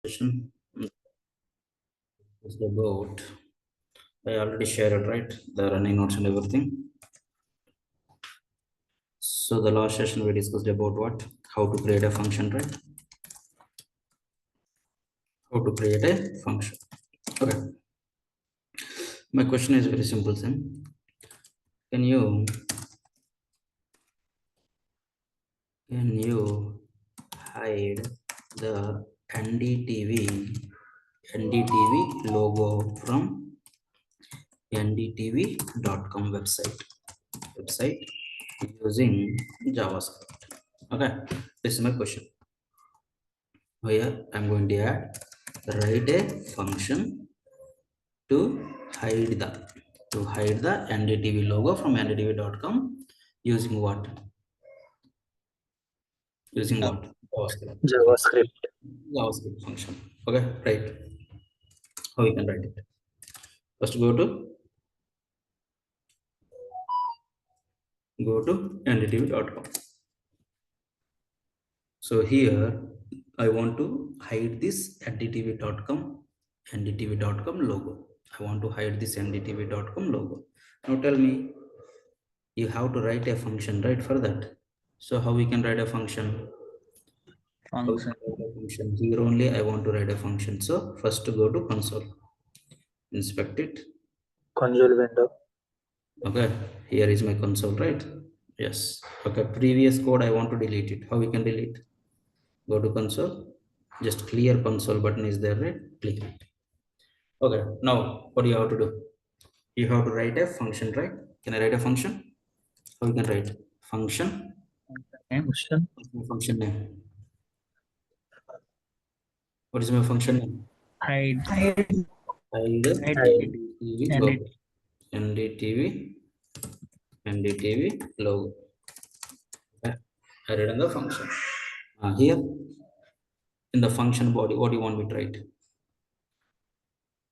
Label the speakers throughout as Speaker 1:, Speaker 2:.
Speaker 1: Session is about, I already shared, right, the running notes and everything. So the last session we discussed about what, how to create a function, right? How to create a function. Okay, my question is very simple, Sam. Can you hide the NDTV logo from ndtv.com website using JavaScript? Okay, this is my question. Here I'm going to write a function to hide the ndtv logo from ndtv.com using what? Using what?
Speaker 2: JavaScript.
Speaker 1: JavaScript function. Okay, right. How we can write it? First go to ndtv.com. So here I want to hide this ndtv.com logo. I want to hide this ndtv.com logo. Now tell me, you have to write a function, right, for that. So how we can write a function? Here only I want to write a function. So first go to console, inspect it.
Speaker 2: Console window.
Speaker 1: Okay, here is my console, right? Yes. Okay, previous code I want to delete it. How we can delete? Go to console, just clear console button is there, right? Click it. Okay, now what do you have to do? You have to write a function, right? Can I write a function? How we can write function?
Speaker 2: Function.
Speaker 1: Function name. What is my function name?
Speaker 2: Hide
Speaker 1: ndtv logo. ndtv logo. Okay, I read on the function. Here in the function body, what do you want me to write?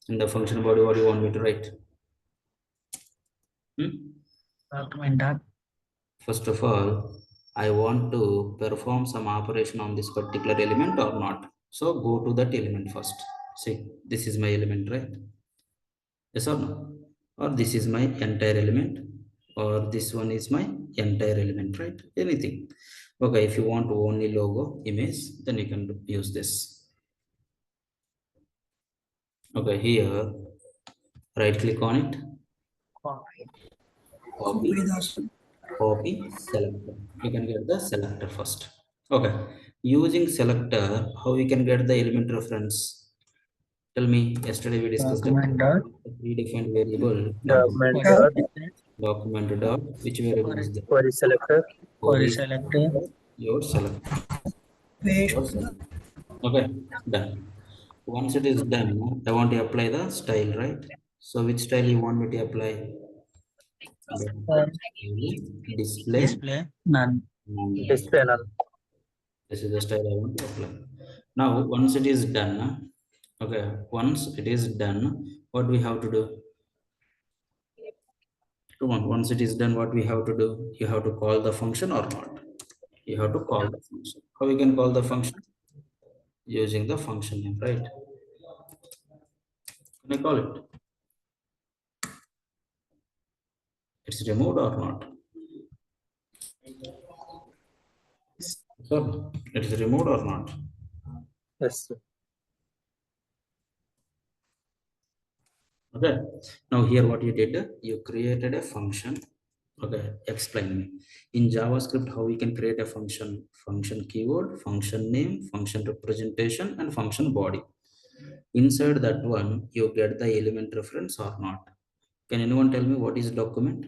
Speaker 1: In the function body, what do you want me to write?
Speaker 2: Document.
Speaker 1: First of all, I want to perform some operation on this particular element or not. So go to that element first. See, this is my element, right? Yes or no? Or this is my entire element, or this one is my entire element, right? Anything. Okay, if you want only logo image, then you can use this. Okay, here right click on it, copy selector. You can get the selector first. Okay, using selector, how we can get the element reference? Tell me. Yesterday we discussed
Speaker 2: Document
Speaker 1: about
Speaker 2: dot.
Speaker 1: the predefined variable document dot, which variable is there?
Speaker 2: Query selector.
Speaker 1: Query selector, your selector. Okay, done. Once it is done, I want to apply the style, right? So which style you want me to apply? Display
Speaker 2: None.
Speaker 1: none.
Speaker 2: Display none.
Speaker 1: This is the style I want to apply. Now once it is done, okay, once it is done, what we have to do? Come on, once it is done, what we have to do? You have to call the function or not? You have to call the function. How we can call the function? Using the function name, right? Can I call it? It's removed or not? So it is removed or not?
Speaker 2: Yes.
Speaker 1: Okay, now here what you did, you created a function. Okay, explain me. In JavaScript, how we can create a function? Function keyword, function name, function representation, and function body. Inside that one, you get the element reference or not? Can anyone tell me what is document?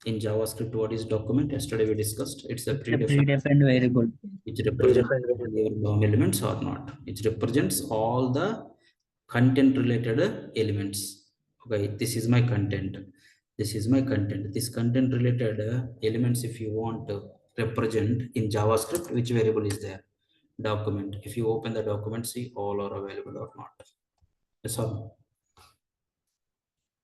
Speaker 1: In JavaScript, what is document? Yesterday we discussed. It's a
Speaker 2: Predefined variable.
Speaker 1: which represents your DOM elements or not. It represents all the content related elements. Okay, this is my content. This is my content. This content related elements, if you want to represent in JavaScript, which variable is there? Document. If you open the document, see all are available or not. Yes or no?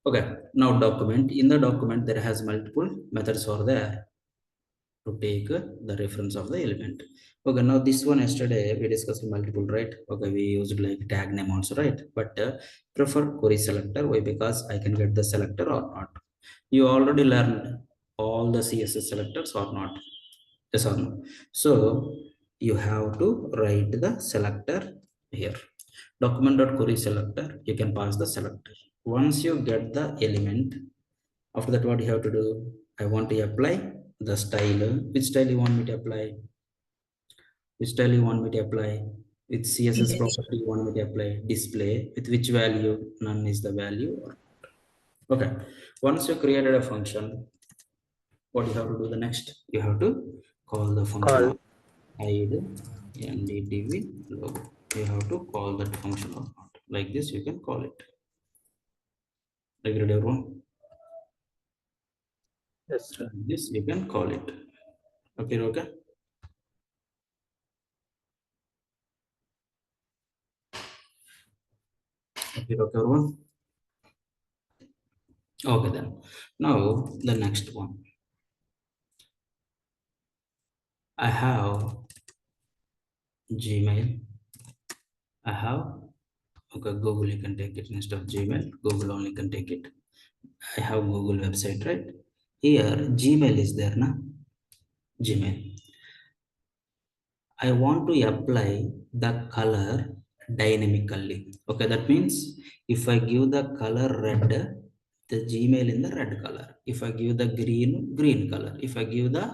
Speaker 1: Okay, now document. In the document, there has multiple methods are there. to take the reference of the element. Okay, now this one yesterday we discussed multiple, right? Okay, we used like tag name also, right? But prefer query selector. Why? Because I can get the selector or not. You already learned all the CSS selectors or not? Yes or no? So you have to write the selector here. Document.query selector, you can pass the selector. Once you get the element, after that what you have to do? I want to apply the style. Which style you want me to apply? Which style you want me to apply? With CSS
Speaker 2: Yes.
Speaker 1: property you want me to apply? Display with which value? None is the value. Okay, once you created a function, what you have to do the next? You have to call the function
Speaker 2: Call.
Speaker 1: of hide ndtv logo. You have to call that function or not. Like this you can call it. Agreed everyone?
Speaker 2: Yes, sir.
Speaker 1: Like this you can call it. Okay, okay. Okay, okay everyone. Okay then. Now the next one. I have Gmail. I have, okay, Google, you can take it instead of Gmail. Google only can take it. I have Google website, right? Here Gmail is there now. Gmail. I want to apply the color dynamically. Okay, that means if I give the color red, the Gmail in the red color. If I give the green, green color. If I give the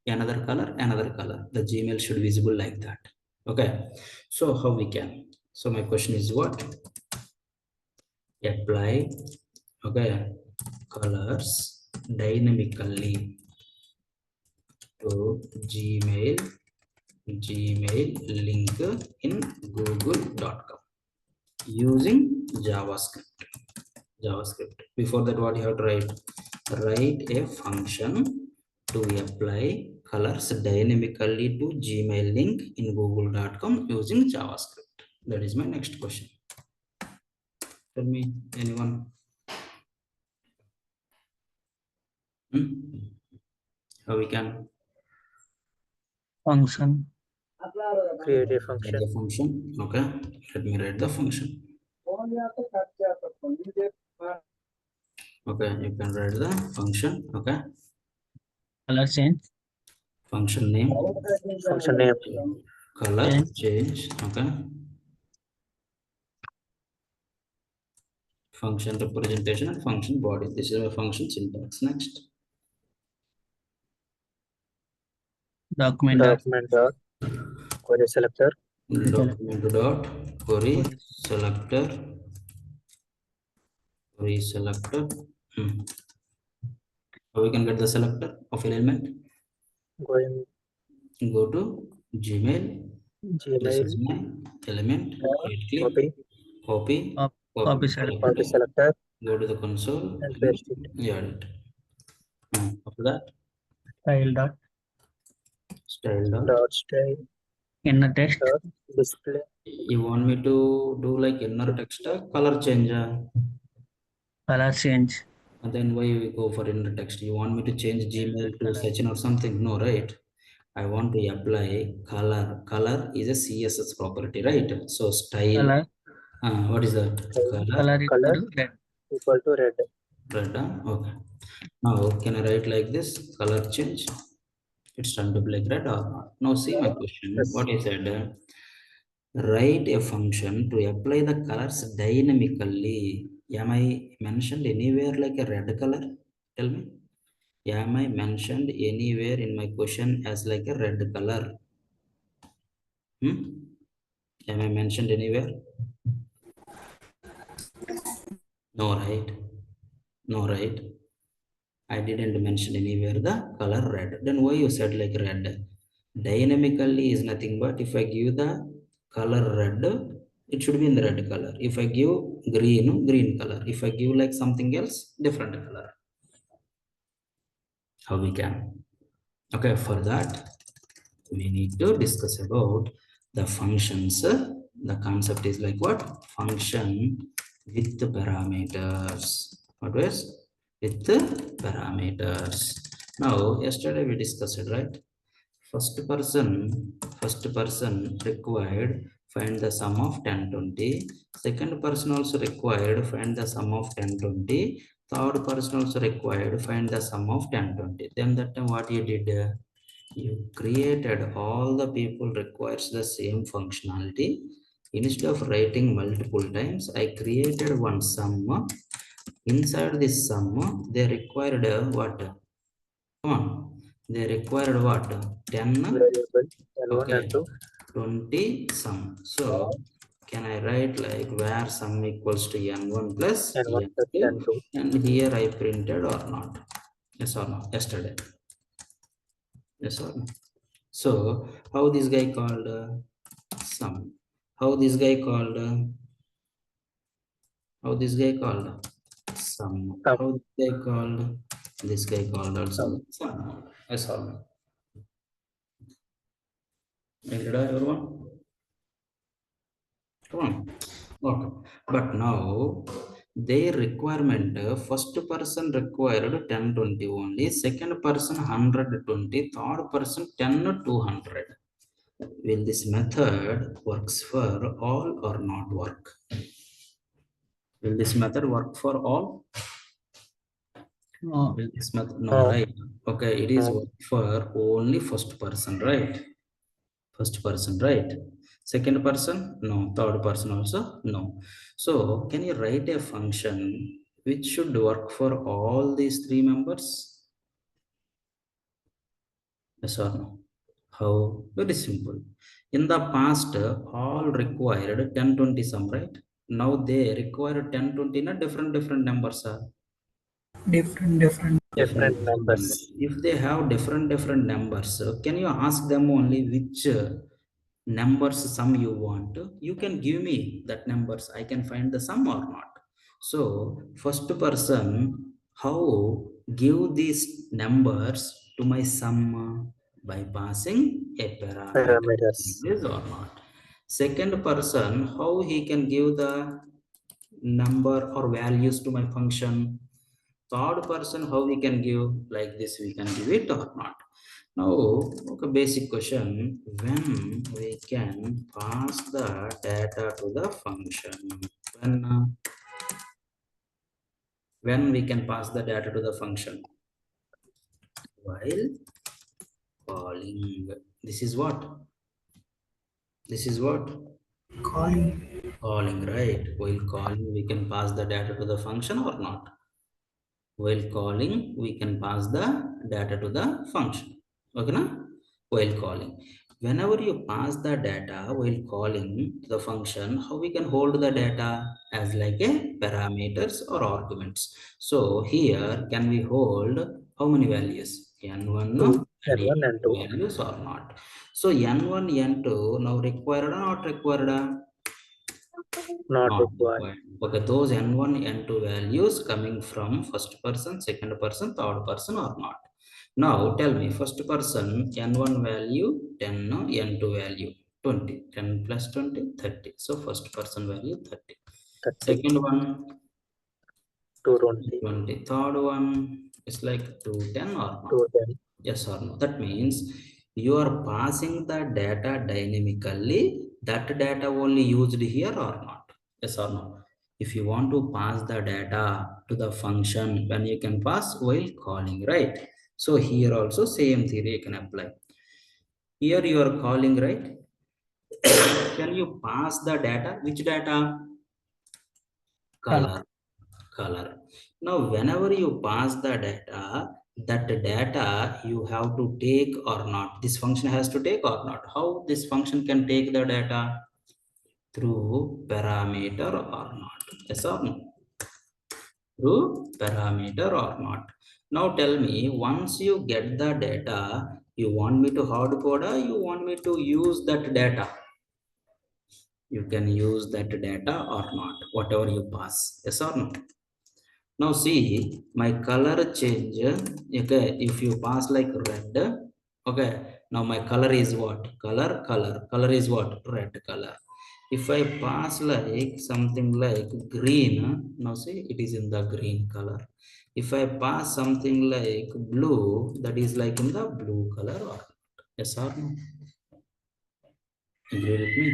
Speaker 1: another color, the Gmail should visible like that. Okay, so how we can? So my question is what? Apply, okay, colors dynamically to Gmail link in google.com using javascript. Before that what you have to write a function to apply colors dynamically to Gmail link in google.com using javascript. That is my next question. Tell me, anyone? How we can
Speaker 2: Function. Create a
Speaker 1: write the
Speaker 2: function.
Speaker 1: function? Okay, let me write the function. Okay, you can write the function. Okay,
Speaker 2: Color change.
Speaker 1: function name,
Speaker 2: Function name.
Speaker 1: color
Speaker 2: Change.
Speaker 1: change. Okay, function representation and function body. This is my function syntax. Next,
Speaker 2: Document.
Speaker 3: Document dot query selector.
Speaker 1: document dot query
Speaker 2: Query.
Speaker 1: selector, query selector. How we can get the selector of an element?
Speaker 3: Going
Speaker 1: Go to Gmail. This
Speaker 3: Gmail
Speaker 1: is my element. Right click,
Speaker 3: copy
Speaker 1: copy, copy
Speaker 2: Copy
Speaker 1: the
Speaker 2: selector.
Speaker 3: copy
Speaker 1: selector.
Speaker 3: selector
Speaker 1: Go to the console
Speaker 3: and
Speaker 1: and
Speaker 3: paste it.
Speaker 1: add it. After that,
Speaker 2: Style dot.
Speaker 1: style dot.
Speaker 3: Dot style
Speaker 2: Inner text.
Speaker 3: dot display
Speaker 1: You want me to do like inner text, color change,
Speaker 2: Color change.
Speaker 1: and then why we go for inner text? You want me to change Gmail
Speaker 2: Red
Speaker 1: to
Speaker 2: color.
Speaker 1: Sachin or something? No, right? I want to apply color. Color is a CSS property, right? So style.
Speaker 2: Color.
Speaker 1: What is that?
Speaker 3: style
Speaker 1: Color
Speaker 2: Color equal
Speaker 3: color
Speaker 2: to red.
Speaker 3: equal to red.
Speaker 1: red. Okay. Now can I write like this? Color change. It's turned to black red or not? Now see my question.
Speaker 3: Yes.
Speaker 1: What I said. Write a function to apply the colors dynamically. Am I mentioned anywhere like a red color? Tell me. Am I mentioned anywhere in my question as like a red color? Am I mentioned anywhere? No, right? No, right? I didn't mention anywhere the color red. Then why you said like red? Dynamically is nothing but if I give the color red, it should be in the red color. If I give green, green color. If I give like something else, different color. How we can? Okay, for that we need to discuss about the functions. The concept is like what? Function with the parameters. What is with the parameters? Now, yesterday we discussed it, right? First person required find the sum of 10, 20. Second person also required find the sum of 10, 20. Third person also required find the sum of 10, 20. Then that time what you did? You created all the people requires the same functionality. Instead of writing multiple times, I created one sum. Inside this sum, they required what? Come on. They required what? 10.
Speaker 3: Variable N1
Speaker 1: Okay.
Speaker 3: and 2
Speaker 1: 20 sum. So can I write like where sum equals to n1 plus
Speaker 3: N1 plus
Speaker 1: n2,
Speaker 3: N2.
Speaker 1: and here I printed or not? Yes or no? Yesterday. Yes or no? So how this guy called sum? How this guy called how this guy called sum?
Speaker 3: Sum.
Speaker 1: How this guy called this guy called
Speaker 3: Sum.
Speaker 1: also sum? Yes or no? Agreed, everyone? Come on. Okay. But now their requirement first person required 10, 20 only, second person 120, third person 10, 200. Will this method works for all or not work? Will this method work for all?
Speaker 2: No.
Speaker 1: Will this method no,
Speaker 3: No.
Speaker 1: right? Okay, it is
Speaker 3: No.
Speaker 1: work for only first person, right? First person, right? Second person, no. Third person also, no. So can you write a function which should work for all these three members? Yes or no? How? Very simple. In the past, all required 10, 20 sum, right? Now they require 10, 20 in a different numbers.
Speaker 2: Different.
Speaker 1: Different
Speaker 3: Different
Speaker 1: numbers.
Speaker 3: numbers.
Speaker 1: If they have different numbers, can you ask them only which numbers sum you want? You can give me that numbers. I can find the sum or not. So first person, how give these numbers to my sum by passing a parameter.
Speaker 3: Parameters.
Speaker 1: Is or not? Second person, how he can give the number or values to my function. Third person, how we can give like this, we can give it or not. Now, okay, basic question, when we can pass the data to the function, when we can pass the data to the function? While calling. This is what? This is what? Calling, right? While calling, we can pass the data to the function or not? While calling, we can pass the data to the function. Okay, na? While calling. Whenever you pass the data while calling to the function, how we can hold the data as like a parameters or arguments. So here, can we hold how many values? N1
Speaker 3: 2.
Speaker 1: and
Speaker 3: N1 and 2.
Speaker 1: values or not. So N1, N2 now required or not required?
Speaker 3: Not
Speaker 1: Not
Speaker 3: required.
Speaker 1: required. Okay, those n1, n2 values coming from first person, second person, third person or not. Now tell me, first person n1 value 10, n2 value 20. 10 plus 20, 30. So first person value 30.
Speaker 3: 30.
Speaker 1: Second one
Speaker 3: 220.
Speaker 1: 20. Third one is like 210 or not.
Speaker 3: 210.
Speaker 1: Yes or no? That means you are passing the data dynamically. That data only used here or not? Yes or no? If you want to pass the data to the function, when you can pass while calling, right? So here also same theory you can apply. Here you are calling, right? Can you pass the data? Which data? Color. Color. Now, whenever you pass the data, that data you have to take or not. This function has to take or not. How this function can take the data? Through parameter or not. Yes or no? Through parameter or not. Now tell me, once you get the data, you want me to hard code or you want me to use that data? You can use that data or not, whatever you pass. Yes or no? Now see, my color change, okay, if you pass like red, okay, now my color is what? Color is what? Red color. If I pass like something like green, now see it is in the green color. If I pass something like blue, that is like in the blue color or not? Yes or no? Agree with me?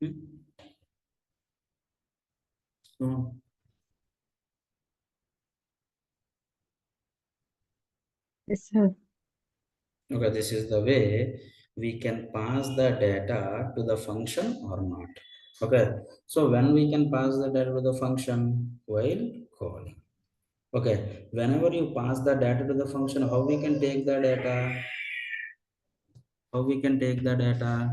Speaker 1: Hmm? So,
Speaker 3: Yes, sir.
Speaker 1: okay, this is the way we can pass the data to the function or not. Okay, so when we can pass the data to the function? While calling. Okay, whenever you pass the data to the function, how we can take the data? How we can take the data?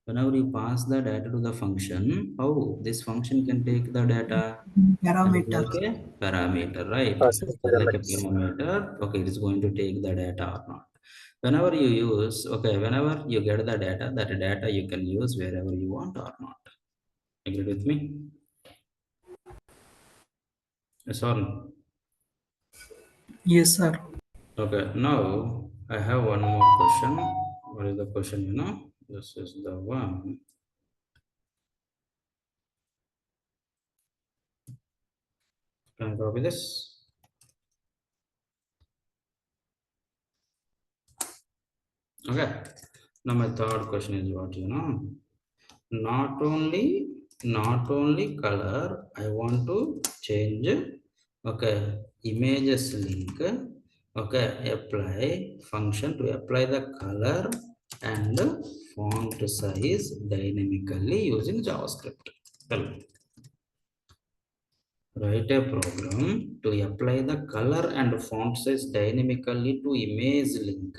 Speaker 1: Whenever you pass the data to the function, how this function can take the data? That is
Speaker 4: Parameter.
Speaker 1: like a parameter, right?
Speaker 3: Passing
Speaker 1: It is like a
Speaker 3: parameters.
Speaker 1: parameter. Okay, it is going to take the data or not. Whenever you use, okay, whenever you get the data, that data you can use wherever you want or not. Agree with me? Yes or no?
Speaker 4: Yes, sir.
Speaker 1: Okay, now I have one more question. What is the question? This is the one. Can I copy this? Okay. Now my third question is what not only color I want to change. Okay, images link. Okay, apply function to apply the color and font size dynamically using JavaScript. Tell me. Write a program to apply the color and font size dynamically to image link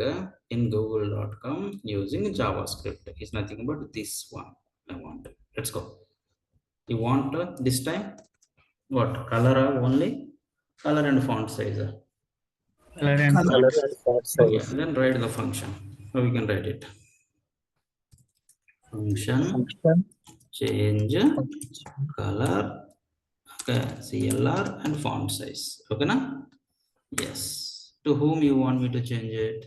Speaker 1: in google.com using JavaScript. It's nothing but this one I want. Let's go. You want this time what? Color only? Color and font size.
Speaker 2: Color and
Speaker 4: Color.
Speaker 3: Color
Speaker 2: fonts.
Speaker 3: and font
Speaker 1: Okay,
Speaker 3: size.
Speaker 1: then write the function. How we can write it? Function
Speaker 3: Function.
Speaker 1: change
Speaker 3: Function.
Speaker 1: color, okay, CLR and font size. Okay, na? Yes. To whom you want me to change it?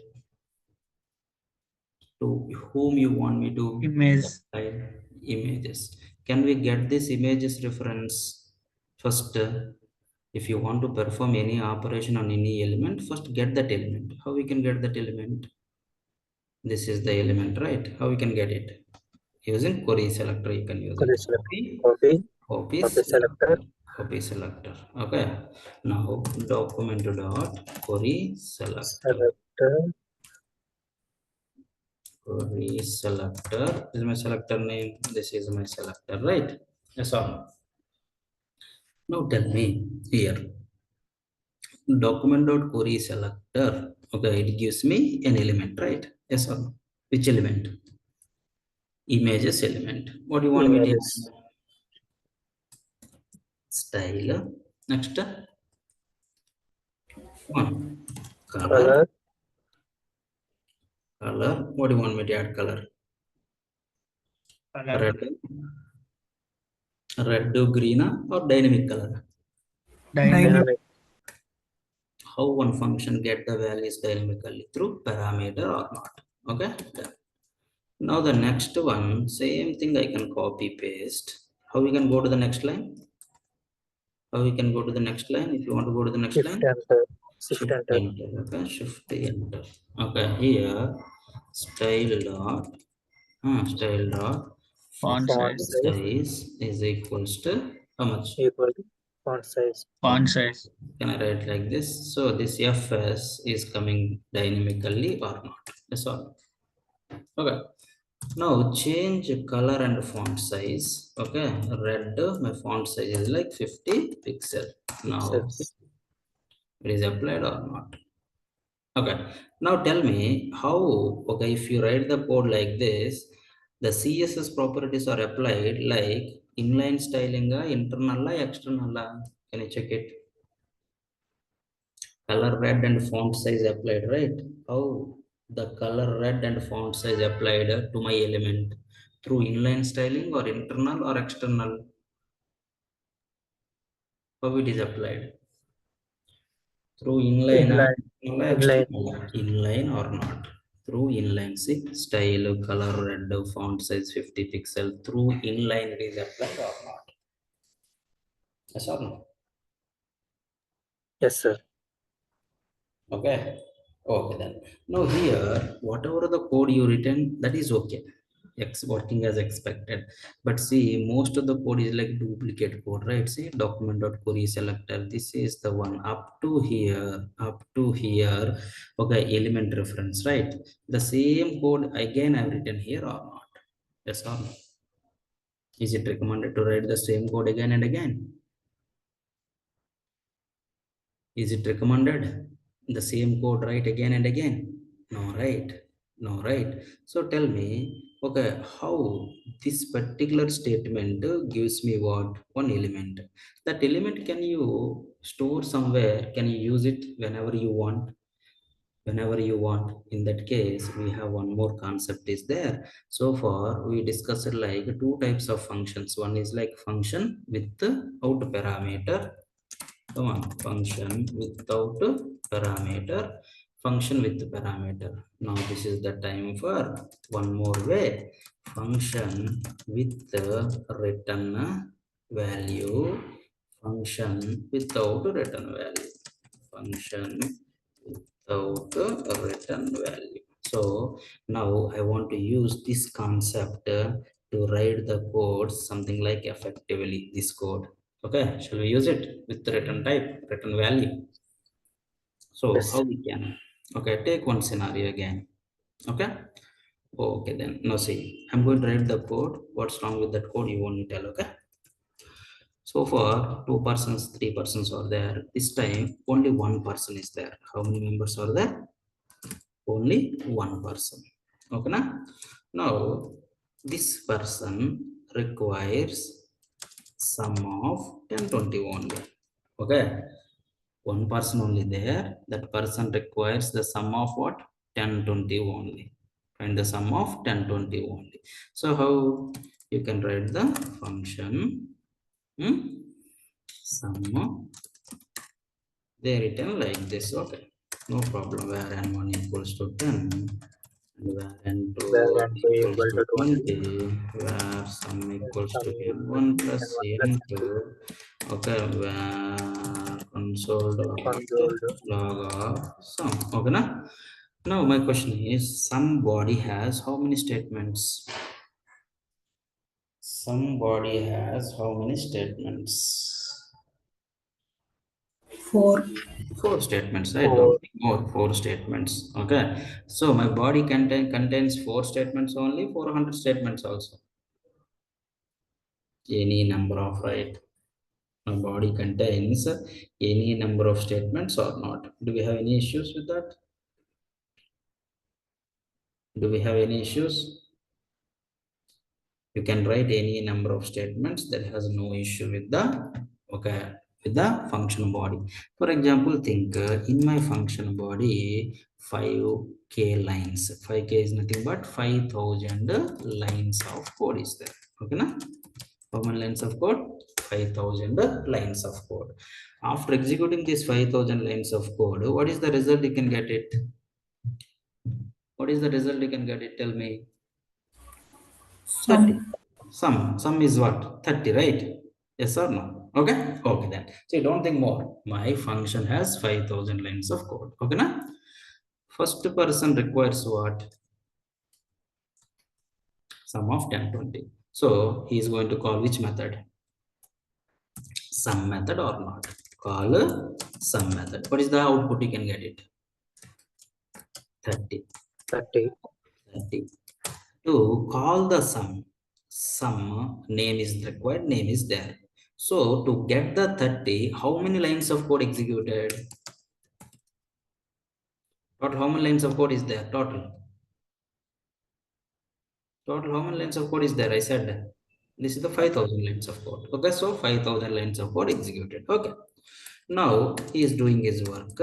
Speaker 1: To whom you want me to
Speaker 2: Image.
Speaker 1: apply images? Can we get this images reference first? If you want to perform any operation on any element, first get that element. How we can get that element? This is the element, right? How we can get it? Using query selector, you can use it.
Speaker 3: Query select.
Speaker 1: Copy,
Speaker 3: Copy.
Speaker 1: copy
Speaker 3: Copy
Speaker 1: selector,
Speaker 3: selector.
Speaker 1: copy selector. Okay, now document dot query selector.
Speaker 3: Selector.
Speaker 1: Query selector. This is my selector name. This is my selector, right? Yes or no? Now tell me here. Document.query selector. Okay, it gives me an element, right? Yes or no? Which element? Images element. What do you want me to
Speaker 3: Images.
Speaker 1: add? Style. Next one. Color.
Speaker 3: Color.
Speaker 1: Color. What do you want me to add? Color.
Speaker 2: Color.
Speaker 1: Red. Red, green, or dynamic color.
Speaker 2: Dynamic.
Speaker 3: Dynamic.
Speaker 1: How one function get the values dynamically? Through parameter or not? Okay, done. Now the next one, same thing I can copy paste. How we can go to the next line? How we can go to the next line? If you want to go to the next
Speaker 3: Shift
Speaker 1: line,
Speaker 3: enter. Shift
Speaker 1: shift
Speaker 3: enter.
Speaker 1: enter. Okay, shift enter. Okay, here style dot style dot
Speaker 2: Font
Speaker 1: font
Speaker 3: Font
Speaker 2: size.
Speaker 3: size
Speaker 1: size is equals to how much?
Speaker 3: equal to font size.
Speaker 2: Font size.
Speaker 1: Can I write like this? So this fs is coming dynamically or not? Yes or no? Okay. Now change color and font size. Okay, red, my font size is like 50 pixel. Now
Speaker 3: Pixels.
Speaker 1: it is applied or not? Okay, now tell me how. Okay, if you write the code like this, the CSS properties are applied like inline styling, internal, external. Can you check it? Color red and font size applied, right? How the color red and font size applied to my element? Through inline styling or internal or external? How it is applied? Through inline,
Speaker 3: Inline.
Speaker 1: external,
Speaker 3: Inline.
Speaker 1: inline or not? Through inline, see, style, color, red, font size 50 pixel. Through inline it is applied or not? Yes or no?
Speaker 3: Yes, sir.
Speaker 1: Okay. Okay then. Now here, whatever the code you written, that is okay. Working as expected. But see, most of the code is like duplicate code, right? See, document.query selector. This is the one up to here, up to here. Okay, element reference, right? The same code again I've written here or not? Yes or no? Is it recommended to write the same code again and again? Is it recommended the same code write again and again? No, right? No, right? So tell me, okay, how this particular statement gives me what? One element. That element can you store somewhere? Can you use it whenever you want? Whenever you want. In that case, we have one more concept is there. So far, we discussed like two types of functions. One is like function with out parameter. Come on, function without parameter, function with parameter. Now this is the time for one more way. Function with return value, function without return value, function without a return value. So now I want to use this concept to write the code something like effectively this code. Okay, shall we use it with the return type, return value? So
Speaker 3: Yes.
Speaker 1: how we can? Okay, take one scenario again. Okay. Okay, then now see, I'm going to write the code. What's wrong with that code? You won't tell. Okay. So far, two persons, three persons are there. This time, only one person is there. How many members are there? Only one person. Okay, now this person requires sum of 10, 20 only. Okay, one person only there. That person requires the sum of what? 10, 20 only. Find the sum of 10, 20 only. So how you can write the function sum, they written like this. Okay, no problem. Where n1 equals to 10 and where n2
Speaker 3: Where and two
Speaker 1: equals
Speaker 3: equal
Speaker 1: to
Speaker 3: to 20.
Speaker 1: 20, where sum equals
Speaker 3: Sum
Speaker 1: to
Speaker 3: equal
Speaker 1: n1
Speaker 3: to
Speaker 1: plus
Speaker 3: n1 plus
Speaker 1: n2.
Speaker 3: n2.
Speaker 1: Okay, where console
Speaker 3: Console.
Speaker 1: log of sum. Okay, now my question is, somebody has how many statements? Somebody has how many statements?
Speaker 4: Four.
Speaker 1: Four statements, right? Don't
Speaker 3: Four.
Speaker 1: think more. Four statements. Okay. So my body contains four statements only, 400 statements also. Any number of, right? My body contains any number of statements or not. Do we have any issues with that? Do we have any issues? You can write any number of statements, that has no issue with the, okay, with the function body. For example, think in my function body 5k lines. 5k is nothing but 5000 lines of code is there. Okay, how many lines of code? 5000 lines of code. After executing this 5000 lines of code, what is the result you can get it? What is the result you can get it? Tell me. 30.
Speaker 4: Sum.
Speaker 1: Sum is what? 30, right? Yes or no? Okay. Okay, then. So you don't think more. My function has 5000 lines of code. Okay, na? First person requires what? Sum of 10, 20. So he is going to call which method? Sum method or not? Call sum method. What is the output? You can get it. 30.
Speaker 3: 30.
Speaker 1: 30. To call the sum name is required, name is there. So to get the 30, how many lines of code executed? Total, how many lines of code is there? Total, how many lines of code is there? I said this is the 5000 lines of code. Okay, so 5000 lines of code executed. Okay, now he is doing his work.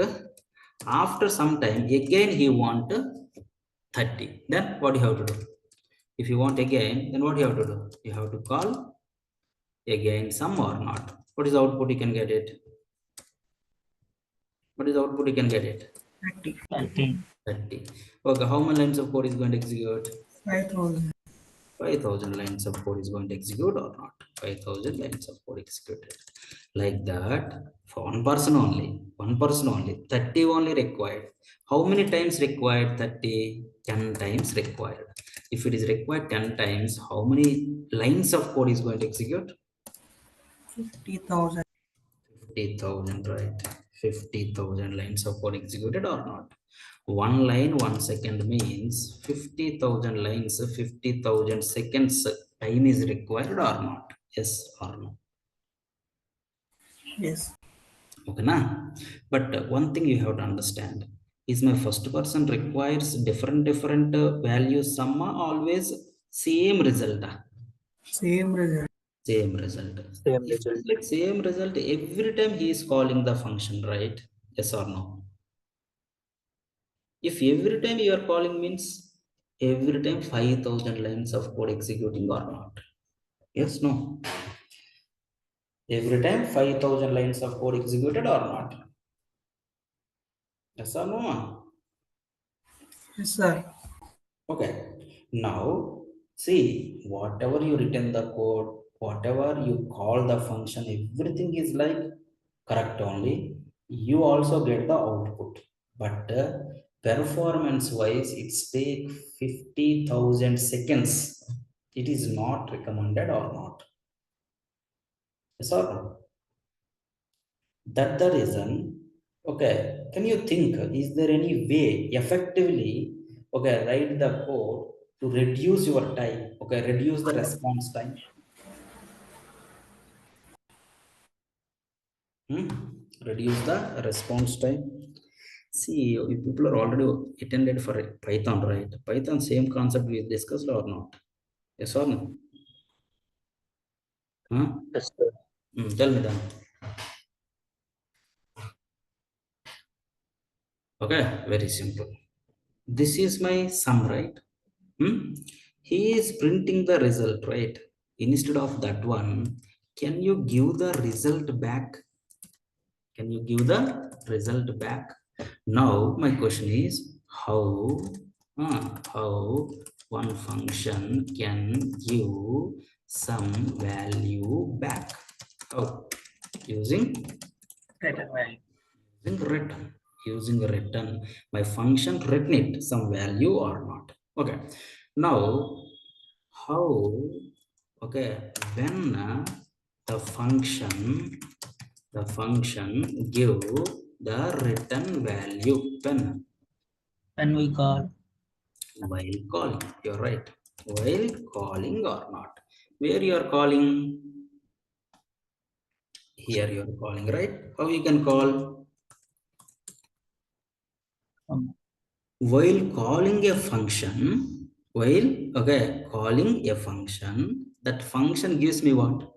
Speaker 1: After some time, again he want 30. Then what you have to do? If you want again, then what you have to do? You have to call again sum or not. What is the output? You can get it. What is the output? You can get it.
Speaker 4: 30.
Speaker 2: 30.
Speaker 1: 30. Okay, how many lines of code is going to execute?
Speaker 4: 5,000.
Speaker 1: 5,000 lines of code is going to execute or not? 5,000 lines of code executed. Like that, for one person only. 30 only required. How many times required? 30. 10 times required. If it is required 10 times, how many lines of code is going to execute?
Speaker 4: 50,000.
Speaker 1: 50,000, right? 50,000 lines of code executed or not? One line, 1 second means 50,000 lines, 50,000 seconds time is required or not? Yes or no?
Speaker 4: Yes.
Speaker 1: Okay, na? But one thing you have to understand is my first person requires different values, sum always same result.
Speaker 4: Same result.
Speaker 1: Same result.
Speaker 3: Same
Speaker 1: If it
Speaker 3: result.
Speaker 1: is like same result, every time he is calling the function, right? Yes or no? If every time you are calling means every time 5,000 lines of code executing or not? Yes, no. Every time 5,000 lines of code executed or not? Yes or no?
Speaker 4: Yes, sir.
Speaker 1: Okay. Now, see, whatever you written the code, whatever you call the function, everything is like correct only. You also get the output. But performance wise, it's take 50,000 seconds. It is not recommended or not. Yes or no? That the reason. Okay, can you think, is there any way effectively, okay, write the code to reduce your time, okay, reduce the response time? Reduce the response time. See, if people are already attended for Python, right? Python same concept we discussed or not? Yes or no? Huh?
Speaker 3: Yes, sir.
Speaker 1: Tell me then. Okay, very simple. This is my sum, right? He is printing the result, right? Instead of that one, can you give the result back? Can you give the result back? Now my question is how one function can give some value back? How? Using
Speaker 2: Return value.
Speaker 1: using return. My function return it some value or not? Okay. Now how? Okay, when the function give the return value,
Speaker 2: When we call
Speaker 1: while calling, you're right, while calling or not? Where you are calling? Here you are calling, right? How you can call?
Speaker 2: um,
Speaker 1: While calling a function, while, okay, calling a function, that function gives me what?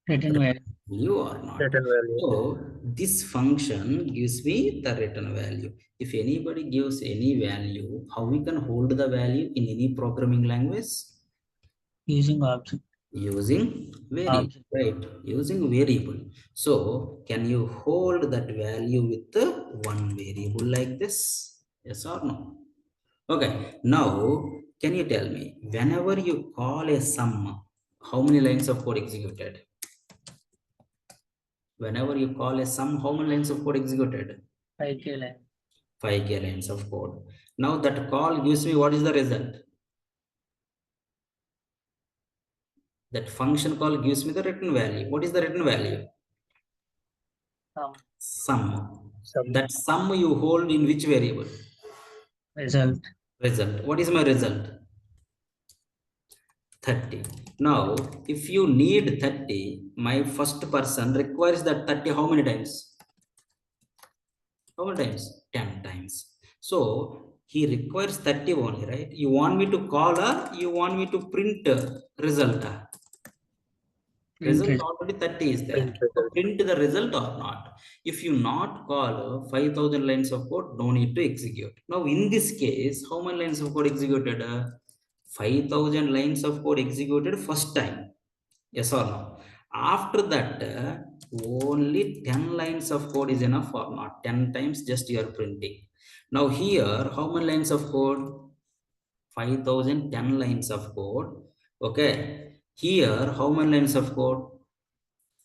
Speaker 2: return value.
Speaker 1: Value or not?
Speaker 3: Return value.
Speaker 1: So this function gives me the return value. If anybody gives any value, how we can hold the value in any programming language?
Speaker 2: Using object.
Speaker 1: Using variable,
Speaker 2: Object.
Speaker 1: right? Using variable. So can you hold that value with the one variable like this? Yes or no? Okay, now can you tell me, whenever you call a sum, how many lines of code executed? Whenever you call a sum, how many lines of code executed?
Speaker 2: 5K line.
Speaker 1: 5k lines of code. Now that call gives me what is the result? That function call gives me the return value. What is the return value? Sum.
Speaker 3: Some
Speaker 1: That sum you hold in which variable?
Speaker 2: Result.
Speaker 1: Result. What is my result? 30. Now, if you need 30, my first person requires that 30 how many times? How many times? 10 times. So he requires 30 only, right? You want me to call or you want me to print result?
Speaker 2: Print
Speaker 1: Result
Speaker 2: result.
Speaker 1: already 30 is there.
Speaker 3: print
Speaker 1: So
Speaker 3: result.
Speaker 1: print the result or not. If you not call 5,000 lines of code, no need to execute. Now in this case, how many lines of code executed? 5,000 lines of code executed first time. Yes or no? After that, only 10 lines of code is enough or not? 10 times just you are printing. Now here, how many lines of code? 5010 lines of code. Okay, here how many lines of code?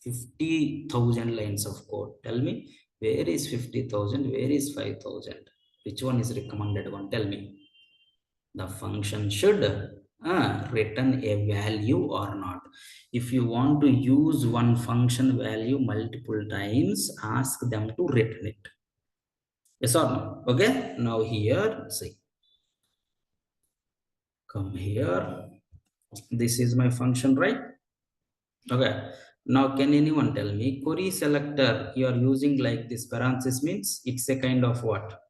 Speaker 1: 50,000 lines of code. Tell me, where is 50,000, where is 5,000? Which one is recommended one? Tell me. The function should return a value or not. If you want to use one function value multiple times, ask them to return it. Yes or no? Okay, now here, see, come here, this is my function, right? Okay, now can anyone tell me, query selector you are using like this parenthesis means it's a kind of what?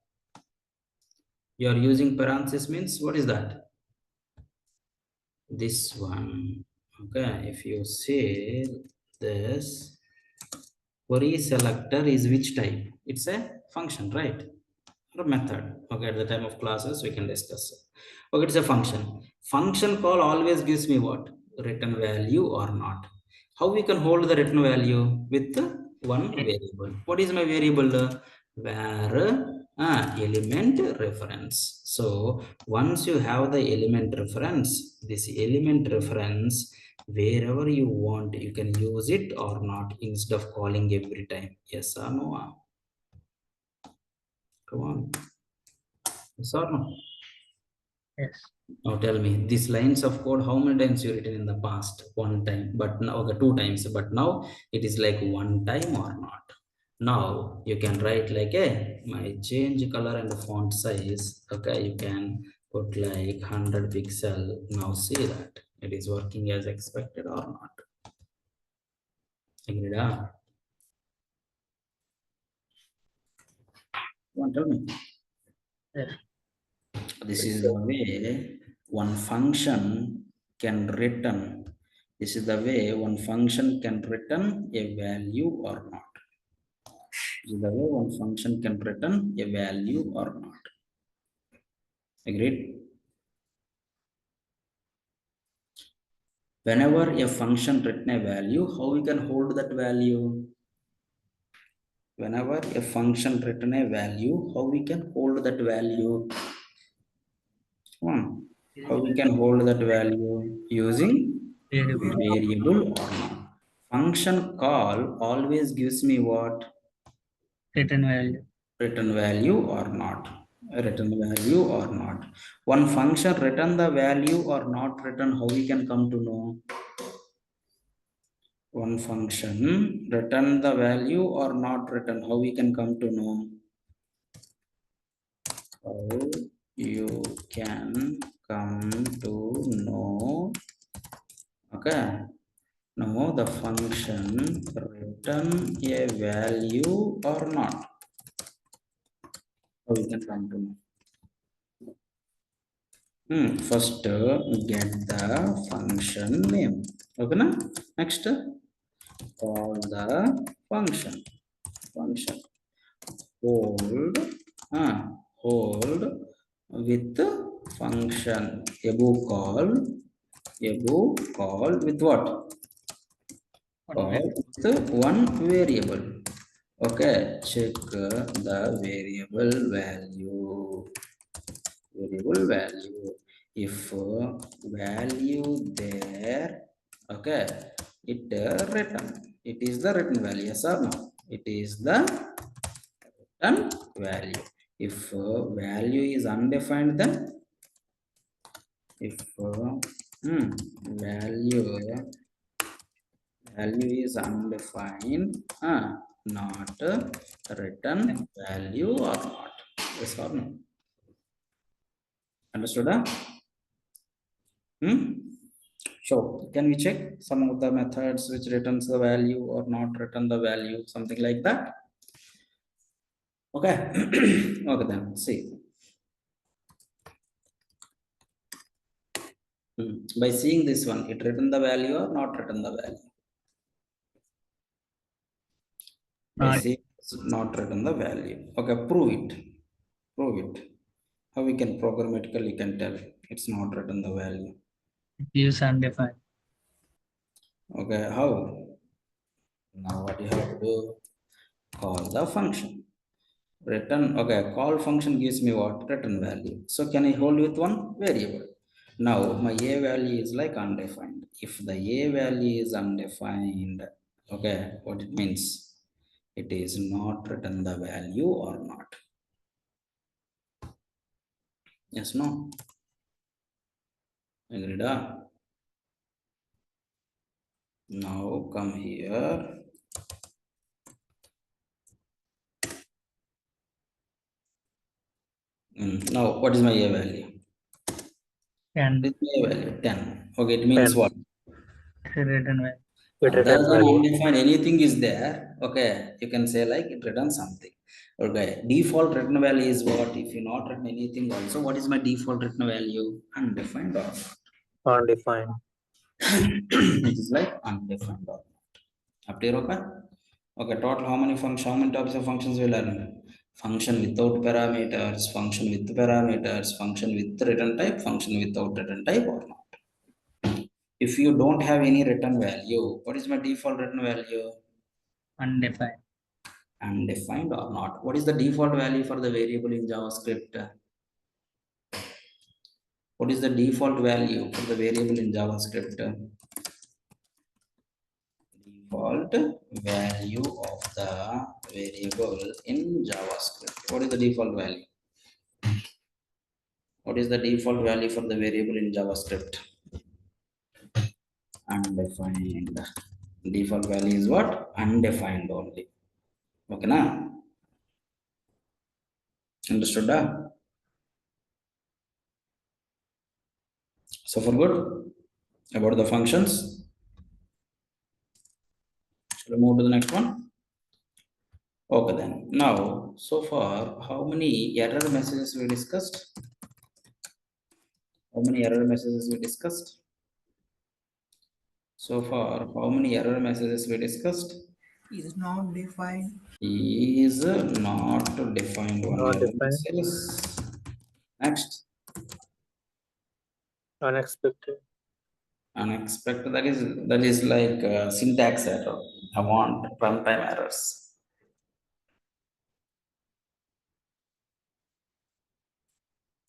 Speaker 1: You are using parenthesis means what is that? This one. Okay, if you say this, query selector is which type? It's a function, right? Or a method. Okay, at the time of classes we can discuss. Okay, it's a function. Function call always gives me what? Return value or not. How we can hold the return value? With one variable. What is my variable? Where element reference. So once you have the element reference, this element reference, wherever you want, you can use it or not, instead of calling every time. Yes or no? Come on. Yes or no?
Speaker 2: Yes.
Speaker 1: Now tell me, these lines of code, how many times you written in the past? One time, but now, okay, two times, but now it is like one time or not. Now you can write like a, my change color and font size. Okay, you can put like 100 pixel. Now see that it is working as expected or not. Agreed? Come on, tell me.
Speaker 2: Yes.
Speaker 1: This is the way one function can return. This is the way one function can return a value or not. This is the way one function can return a value or not. Agreed? Whenever a function return a value, how we can hold that value? Whenever a function return a value, how we can hold that value? Come on. How we can hold that value? Using
Speaker 2: Variable.
Speaker 1: variable or not. Function call always gives me what?
Speaker 2: Return value.
Speaker 1: Return value or not. Return value or not. One function return the value or not return, how we can come to know? One function return the value or not return, how we can come to know? How you can come to know? Okay. Now the function return a value or not. How we can come to know? First get the function name. Okay, na? Next call the function. Function hold hold with function above call with what? Call with one variable. Okay, check the variable value. If value there, okay, it return, it is the written value. Yes or no? It is the written value. If value is undefined, then if value is undefined, not written value or not. Yes or no? Understood? So can we check some of the methods which returns the value or not return the value, something like that? Okay. Okay, then see. By seeing this one, it return the value or not return the value? By seeing not return the value. Okay, prove it. Prove it. How we can programmatically can tell it's not written the value?
Speaker 2: Use undefined.
Speaker 1: Okay, how? Now what you have to do? Call the function. Return, okay, call function gives me what? Return value. So can I hold with one variable? Now my a value is like undefined. If the a value is undefined, okay, what it means? It is not return the value or not. Yes, no? Agreed? Now come here. Now what is my a value?
Speaker 2: And
Speaker 1: It is a value 10. Okay, it means
Speaker 3: 10.
Speaker 1: what?
Speaker 2: return value.
Speaker 3: It
Speaker 1: Other
Speaker 3: returns
Speaker 1: than
Speaker 3: value.
Speaker 1: undefined, anything is there. Okay, you can say like it returns something. Okay, default return value is what? If you not written anything also, what is my default return value? Undefined or
Speaker 3: Undefined.
Speaker 1: it is like undefined or not. Up here, okay? Okay, total how many functions, how many types of functions we learn? Function without parameters, function with parameters, function with return type, function without return type or not. If you don't have any return value, what is my default return value?
Speaker 2: Undefined.
Speaker 1: Undefined or not. What is the default value for the variable in JavaScript? What is the default value for the variable in JavaScript? Default value of the variable in JavaScript. What is the default value? What is the default value for the variable in JavaScript? Undefined. Default value is what? Undefined only. Okay, na? Understood? So for good about the functions. Shall we move to the next one? Okay then. Now, so far, how many error messages we discussed? How many error messages we discussed? So far, how many error messages we discussed?
Speaker 4: Is not defined.
Speaker 1: Is not defined one
Speaker 3: Not
Speaker 1: error
Speaker 3: defined.
Speaker 1: message. Next,
Speaker 3: Unexpected.
Speaker 1: unexpected. That is like syntax error. I want runtime errors.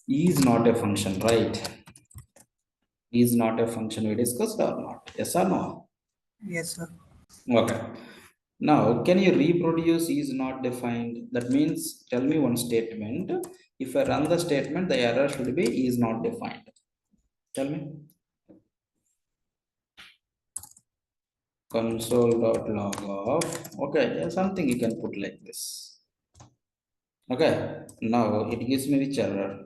Speaker 1: Is not a function, right? Is not a function we discussed or not? Yes or no?
Speaker 4: Yes, sir.
Speaker 1: Okay. Now, can you reproduce is not defined? That means, tell me one statement. If I run the statement, the error should be is not defined. Tell me. Console.log of. Okay, yeah, something you can put like this. Okay. Now, it gives me which error?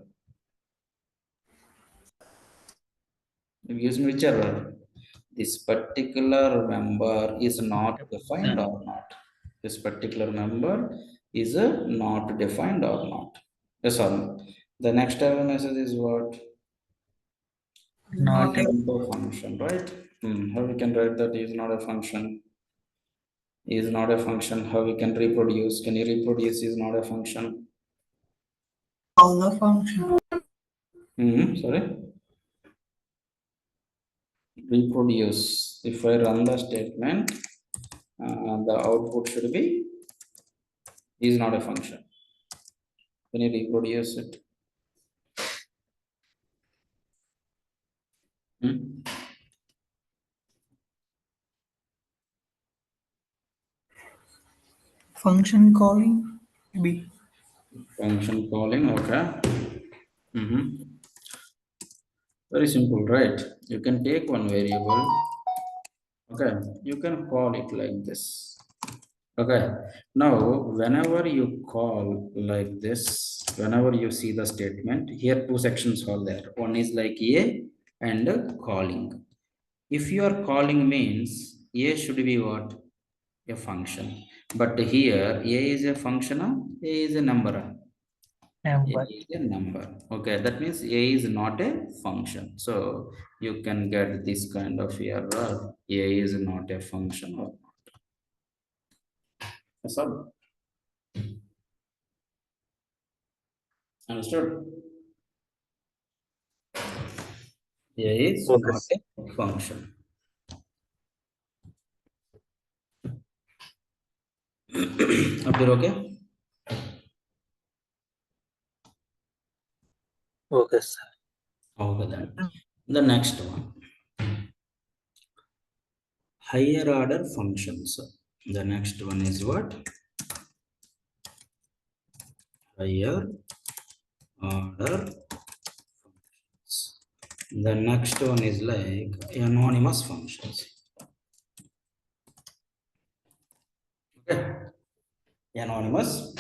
Speaker 1: It gives me which error? This particular member is not defined or not. This particular member is not defined or not. Yes or no? The next error message is what?
Speaker 2: Not
Speaker 4: Not
Speaker 1: Not a function, right? How we can write that is not a function? Is not a function. How we can reproduce? Can you reproduce is not a function?
Speaker 4: all the function.
Speaker 1: Sorry. Reproduce. If I run the statement, the output should be is not a function. Can you reproduce it? Hmm?
Speaker 4: Function calling B.
Speaker 1: Function calling, okay. Very simple, right? You can take one variable, okay, you can call it like this. Okay, now whenever you call like this, whenever you see the statement, here two sections are there. One is like A and calling. If you are calling means A should be what? A function. But here A is a function, A is a number. A
Speaker 2: number.
Speaker 1: is a number. Okay, that means A is not a function. So you can get this kind of error. A is not a function or not. That's all. Understood? A is
Speaker 3: Okay.
Speaker 1: not a function. Up there, okay?
Speaker 3: Okay, sir.
Speaker 1: Okay, then the next one, higher order functions. The next one is what? Higher order. The next one is like anonymous functions. Okay, anonymous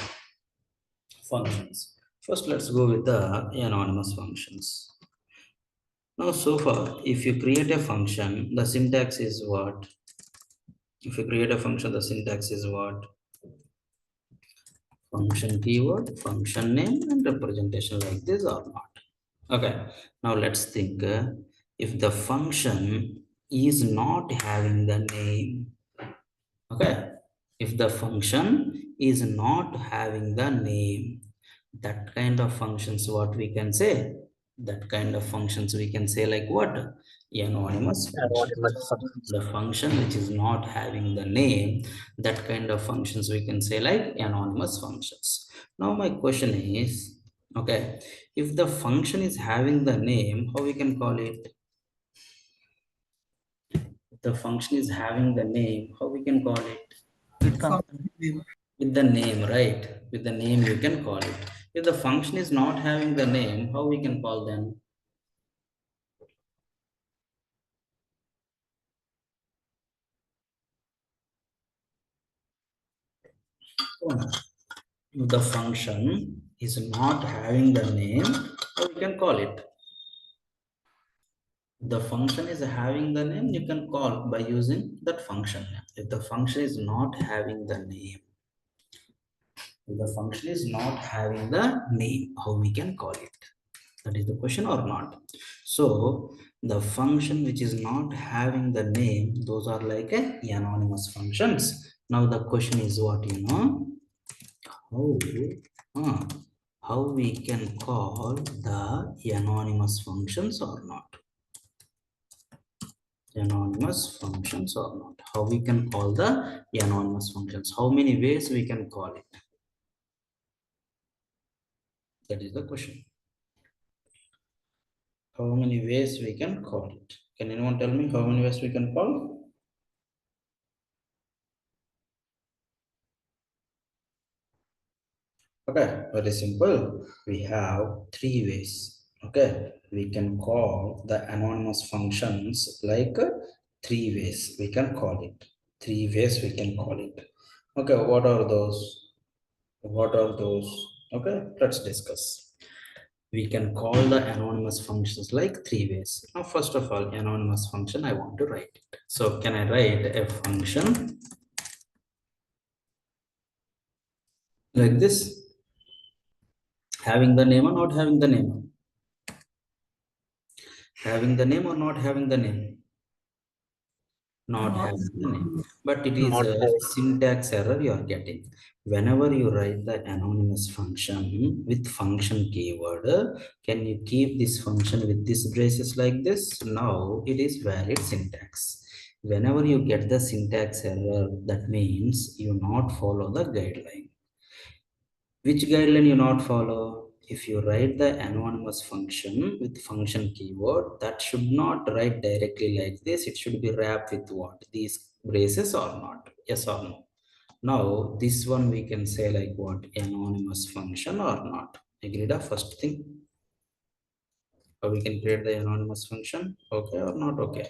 Speaker 1: functions. First, let's go with the anonymous functions. Now, so far, if you create a function, the syntax is what? If you create a function, the syntax is what? Function keyword, function name, and representation like this or not. Okay, now let's think if the function is not having the name. Okay, if the function is not having the name, that kind of functions, what we can say? That kind of functions we can say like what? Anonymous
Speaker 3: Anonymous
Speaker 1: functions.
Speaker 3: functions.
Speaker 1: The function which is not having the name, that kind of functions we can say like anonymous functions. Now my question is, okay, if the function is having the name, how we can call it? If the function is having the name, how we can call it?
Speaker 2: With
Speaker 4: Function
Speaker 2: function.
Speaker 4: name.
Speaker 1: With the name, right? With the name you can call it. If the function is not having the name, how we can call them? If the function is not having the name, how we can call it? If the function is having the name, you can call by using that function name. If the function is not having the name, if the function is not having the name, how we can call it? That is the question or not? So the function which is not having the name, those are like anonymous functions. Now the question is what, how, uh, how we can call the anonymous functions or not? Anonymous functions or not? How we can call the anonymous functions? How many ways we can call it? That is the question. How many ways we can call it? Can anyone tell me how many ways we can call? Okay, very simple. We have three ways. Okay, we can call the anonymous functions like three ways. We can call it. Three ways we can call it. Okay, what are those? What are those? Okay, let's discuss. We can call the anonymous functions like three ways. Now, first of all, anonymous function, I want to write it. So, can I write a function like this? Having the name or not having the name? Having the name or not having the name? Not
Speaker 4: Not
Speaker 1: having the name. But it is
Speaker 3: Not
Speaker 1: a
Speaker 3: having.
Speaker 1: syntax error you are getting. Whenever you write the anonymous function with function keyword, can you keep this function with this braces like this? Now it is valid syntax. Whenever you get the syntax error, that means you not follow the guideline. Which guideline you not follow? If you write the anonymous function with function keyword, that should not write directly like this. It should be wrapped with what? These braces or not? Yes or no? Now, this one we can say like what? Anonymous function or not? Agreed? First thing, how we can create the anonymous function? Okay or not okay?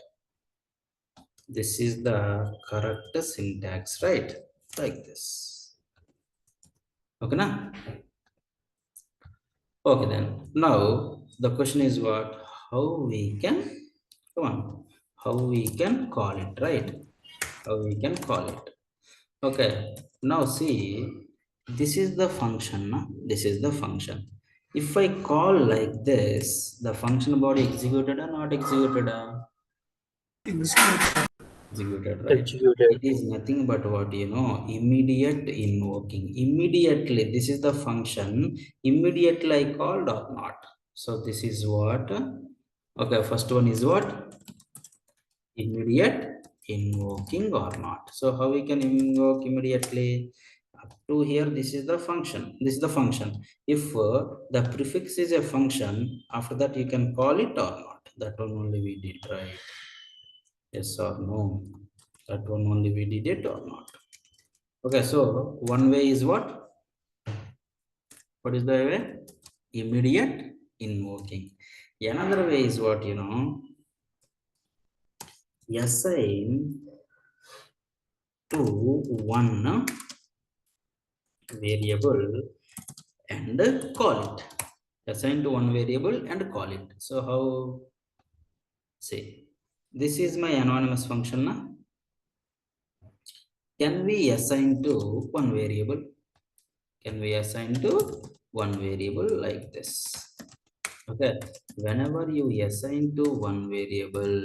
Speaker 1: This is the correct syntax, right? Like this. Okay, now? Okay, then. Now, the question is what? How we can, come on, how we can call it, right? How we can call it. Okay, now see, this is the function, no? This is the function. If I call like this, the function body executed or not executed?
Speaker 4: execute.
Speaker 1: Executed, right?
Speaker 3: Executed.
Speaker 1: It is nothing but what, immediate invoking. Immediately, this is the function. Immediately I called or not. So this is what? Okay, first one is what? Immediate invoking or not. So how we can invoke immediately? Up to here, this is the function. This is the function. If the prefix is a function, after that you can call it or not. That one only we did, right? Yes or no? That one only we did it or not? Okay, so one way is what? What is the way? Immediate invoking. Another way is what, assign to one variable and call it. Assign to one variable and call it. So how, say, this is my anonymous function now. Can we assign to one variable? Can we assign to one variable like this? Okay, whenever you assign to one variable,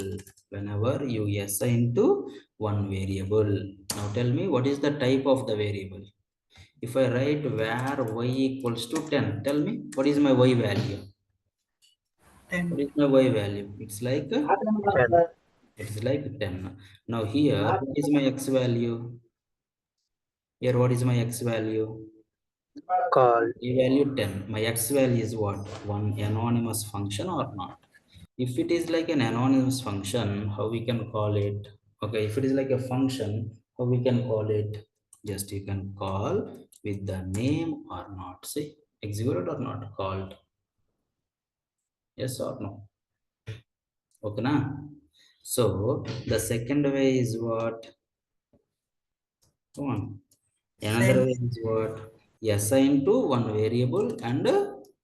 Speaker 1: now tell me what is the type of the variable. If I write var y equals to 10, tell me what is my y value? What
Speaker 4: 10.
Speaker 1: is my y value? It's like
Speaker 3: 10.
Speaker 1: it's like 10. Now here, what is my x value? Here, what is my x value?
Speaker 3: Call.
Speaker 1: Y value 10. My x value is what? One anonymous function or not? If it is like an anonymous function, how we can call it? Okay, if it is like a function, how we can call it? Just you can call with the name or not. See, executed or not called. Yes or no? Okay, na? So the second way is what? Come on. Another
Speaker 4: Same.
Speaker 1: way is what? Assign to one variable and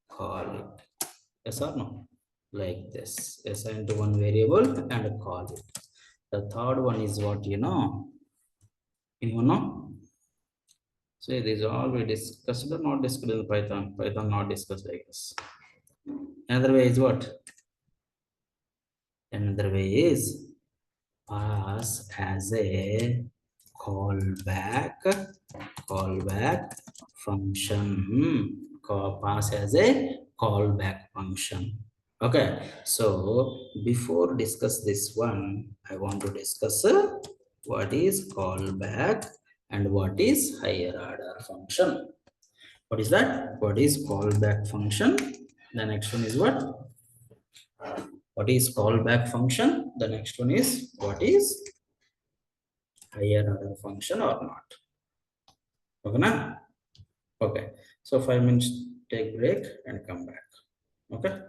Speaker 1: call it. Yes or no? Like this. Assign to one variable and call it. The third one is what, Anyone know? So these all we discussed or not discussed in Python. Python not discussed, I guess. Another way is what? Another way is pass as a callback function. Pass as a callback function. Okay, so before discuss this one, I want to discuss what is callback and what is higher order function. What is that? What is callback function? The next one is what? What is callback function? The next one is what is higher order function or not? Okay, na? Okay. So 5 minutes take break and come back. Okay.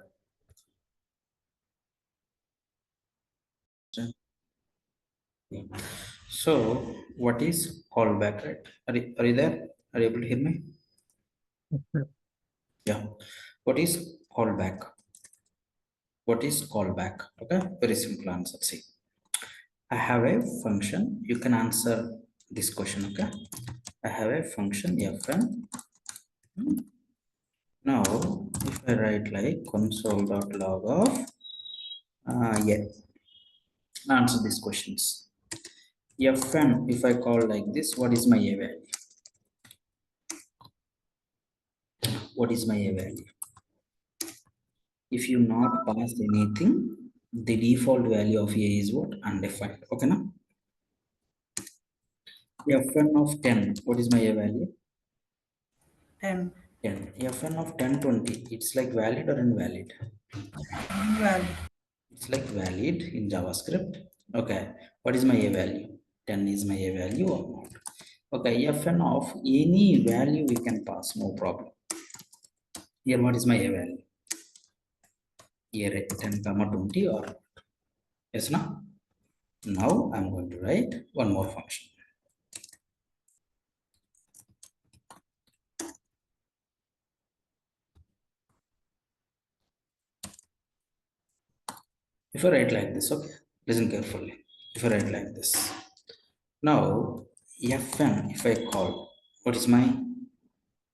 Speaker 1: So what is callback, right? Are you there? Are you able to hear me? Yeah. What is callback? What is callback? Okay. Very simple answer. See, I have a function. You can answer this question. Okay. I have a function fn. Now, if I write like console.log of yeah, answer these questions. Fn, if I call like this, what is my a value? What is my a value? If you not pass anything, the default value of a is what? Undefined. Okay, now fn of 10, what is my a value?
Speaker 4: 10.
Speaker 1: 10. Fn of 10, 20, it's like valid or invalid?
Speaker 4: Invalid.
Speaker 1: It's like valid in JavaScript. Okay, what is my a value? 10 is my a value or not? Okay, fn of any value we can pass, no problem. Here, what is my a value? Here 10 comma 20 or yes, no? Now I'm going to write one more function. If I write like this, okay, listen carefully. If I write like this, now fn, if I call, what is my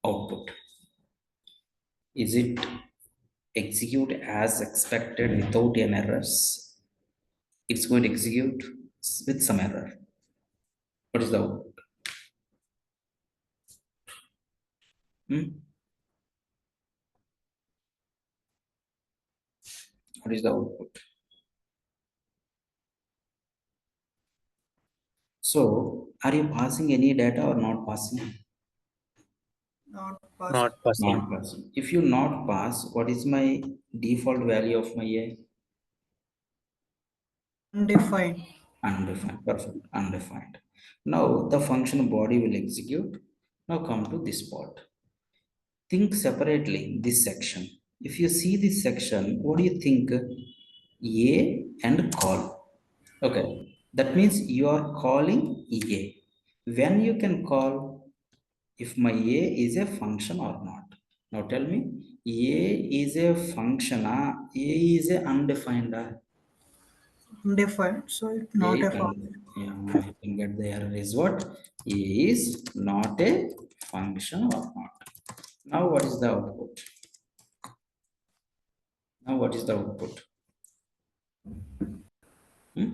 Speaker 1: output? Is it execute as expected without any errors? It's going to execute with some error. What is the output? What is the output? So, are you passing any data or not passing?
Speaker 4: Not pass.
Speaker 3: Not passing.
Speaker 1: Not passing. If you not pass, what is my default value of my a?
Speaker 4: Undefined.
Speaker 1: Undefined. Perfect. Undefined. Now the function body will execute. Now come to this part. Think separately this section. If you see this section, what do you think? A and call. Okay. That means you are calling A. When you can call if my A is a function or not. Now tell me, A is a function, A is a undefined.
Speaker 4: Undefined. So it's
Speaker 1: A
Speaker 4: not
Speaker 1: is
Speaker 4: a function.
Speaker 1: yeah, you can get the error is what? A is not a function or not. Now what is the output? Now what is the output? Hmm?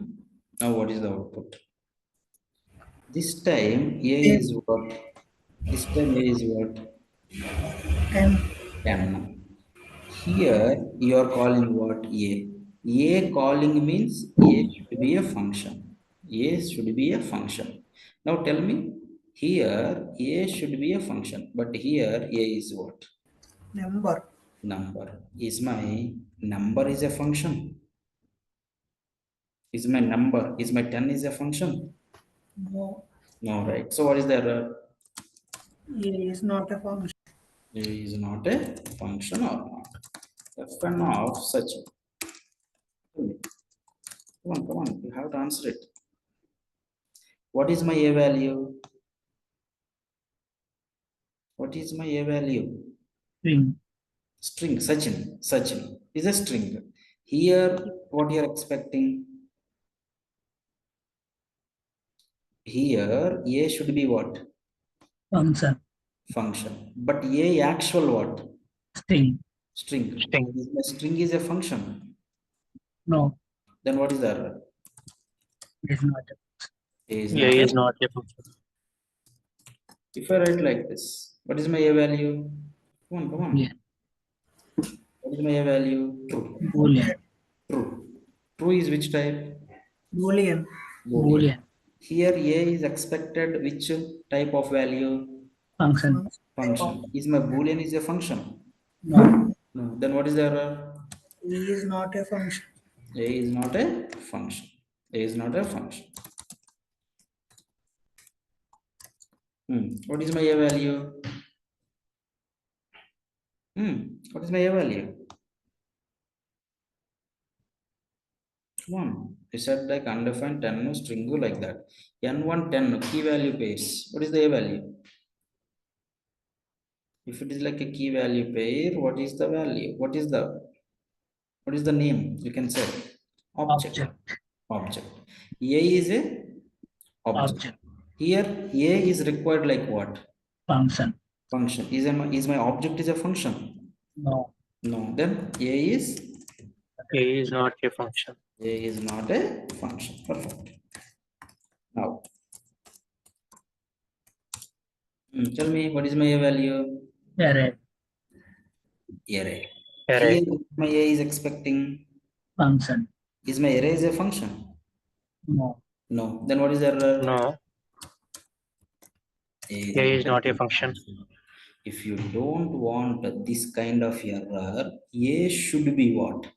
Speaker 1: Now what is the output? This time A is what? This time A is what?
Speaker 4: And
Speaker 1: 10. Here you are calling what? A. A calling means A should be a function. A should be a function. Now tell me, here A should be a function, but here A is what?
Speaker 4: number.
Speaker 1: Number. Is my number is a function? Is my number, is my 10 is a function?
Speaker 4: No.
Speaker 1: No, right? So what is the error?
Speaker 4: A is not a function.
Speaker 1: A is not a function or not. F1 of such. Come on, you have to answer it. What is my A value? What is my A value?
Speaker 2: String.
Speaker 1: String, Sachin is a string. Here, what you are expecting? Here, A should be what?
Speaker 2: Function.
Speaker 1: Function. But A actual what?
Speaker 2: String.
Speaker 1: String.
Speaker 3: String.
Speaker 1: Is my string is a function.
Speaker 2: No,
Speaker 1: Then what is the error?
Speaker 2: it is not.
Speaker 1: A is
Speaker 3: A
Speaker 1: not a.
Speaker 3: is not a function.
Speaker 1: If I write like this, what is my A value? Come on.
Speaker 2: Yeah.
Speaker 1: What is my A value? True.
Speaker 2: Boolean.
Speaker 1: True. True is which type?
Speaker 4: Boolean.
Speaker 2: Boolean.
Speaker 1: Here A is expected which type of value?
Speaker 2: Function.
Speaker 1: Function. Is my boolean is a function?
Speaker 2: No.
Speaker 1: No. Then what is the error?
Speaker 4: A is not a function.
Speaker 1: A is not a function. A is not a function. What is my A value? What is my A value? Come on. I said like undefined 10 no string like that. N1 10 key value pairs. What is the A value? If it is like a key value pair, what is the value? What is the name? You can say object.
Speaker 2: Object.
Speaker 1: Object. A is a object.
Speaker 2: Object.
Speaker 1: Here A is required like what?
Speaker 2: Function.
Speaker 1: Function. Is my object is a function?
Speaker 2: No.
Speaker 1: No. Then A is
Speaker 3: A is not a function.
Speaker 1: A is not a function. Perfect. Now, tell me what is my A value?
Speaker 2: Array.
Speaker 1: Array.
Speaker 3: Array.
Speaker 1: Here my A is expecting.
Speaker 2: Function.
Speaker 1: Is my array is a function?
Speaker 2: No.
Speaker 1: No. Then what is the error?
Speaker 3: No, A is not a function.
Speaker 1: If you don't want this kind of error, A should be what?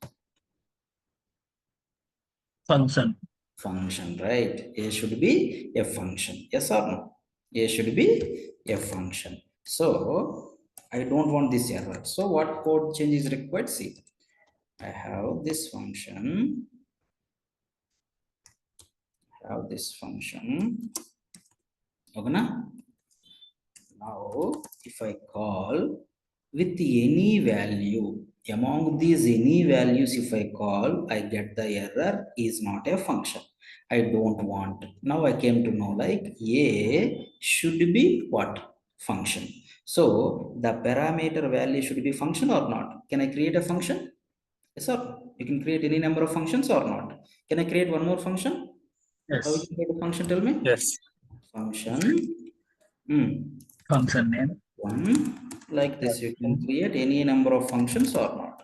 Speaker 2: Function.
Speaker 1: Function, right? A should be a function. Yes or no? A should be a function. So I don't want this error. So what code change is required? See, I have this function. Have this function. Okay, na? Now, if I call with any value, among these any values, if I call, I get the error is not a function. I don't want. Now I came to know like A should be what? Function. So the parameter value should be function or not? Can I create a function? Yes or no? You can create any number of functions or not? Can I create one more function? How you
Speaker 2: Yes.
Speaker 1: can create a function? Tell me.
Speaker 3: Yes.
Speaker 1: Function.
Speaker 2: Function name.
Speaker 1: One like this, you can create any number of functions or not.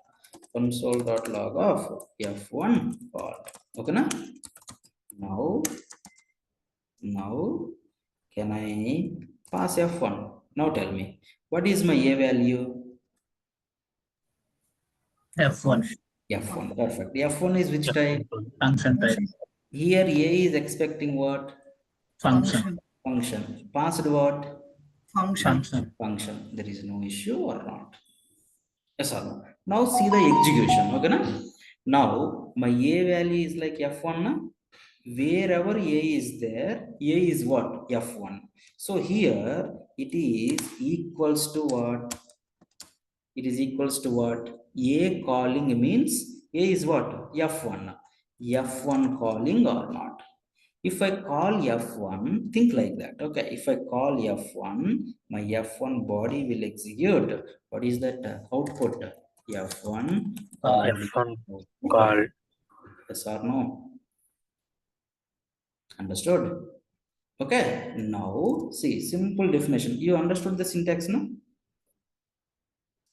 Speaker 1: Console.log of f1 call. Okay, na? Now can I pass f1? Now tell me, what is my A value?
Speaker 2: F1
Speaker 1: F1, perfect. F1 is which type?
Speaker 2: function type.
Speaker 1: Here A is expecting what?
Speaker 2: Function.
Speaker 1: Function. Passed what?
Speaker 2: Function.
Speaker 1: Function. There is no issue or not? Yes or no? Now see the execution. Okay, na? Now my A value is like F1. Na? Wherever A is there, A is what? F1. So here it is equals to what? It is equals to what? A calling means A is what? F1. F1 calling or not? If I call F1, think like that. Okay, if I call F1, my F1 body will execute. What is that output? F1 call.
Speaker 3: F1 call.
Speaker 1: Yes or no? Understood? Okay, now see, simple definition. You understood the syntax, no?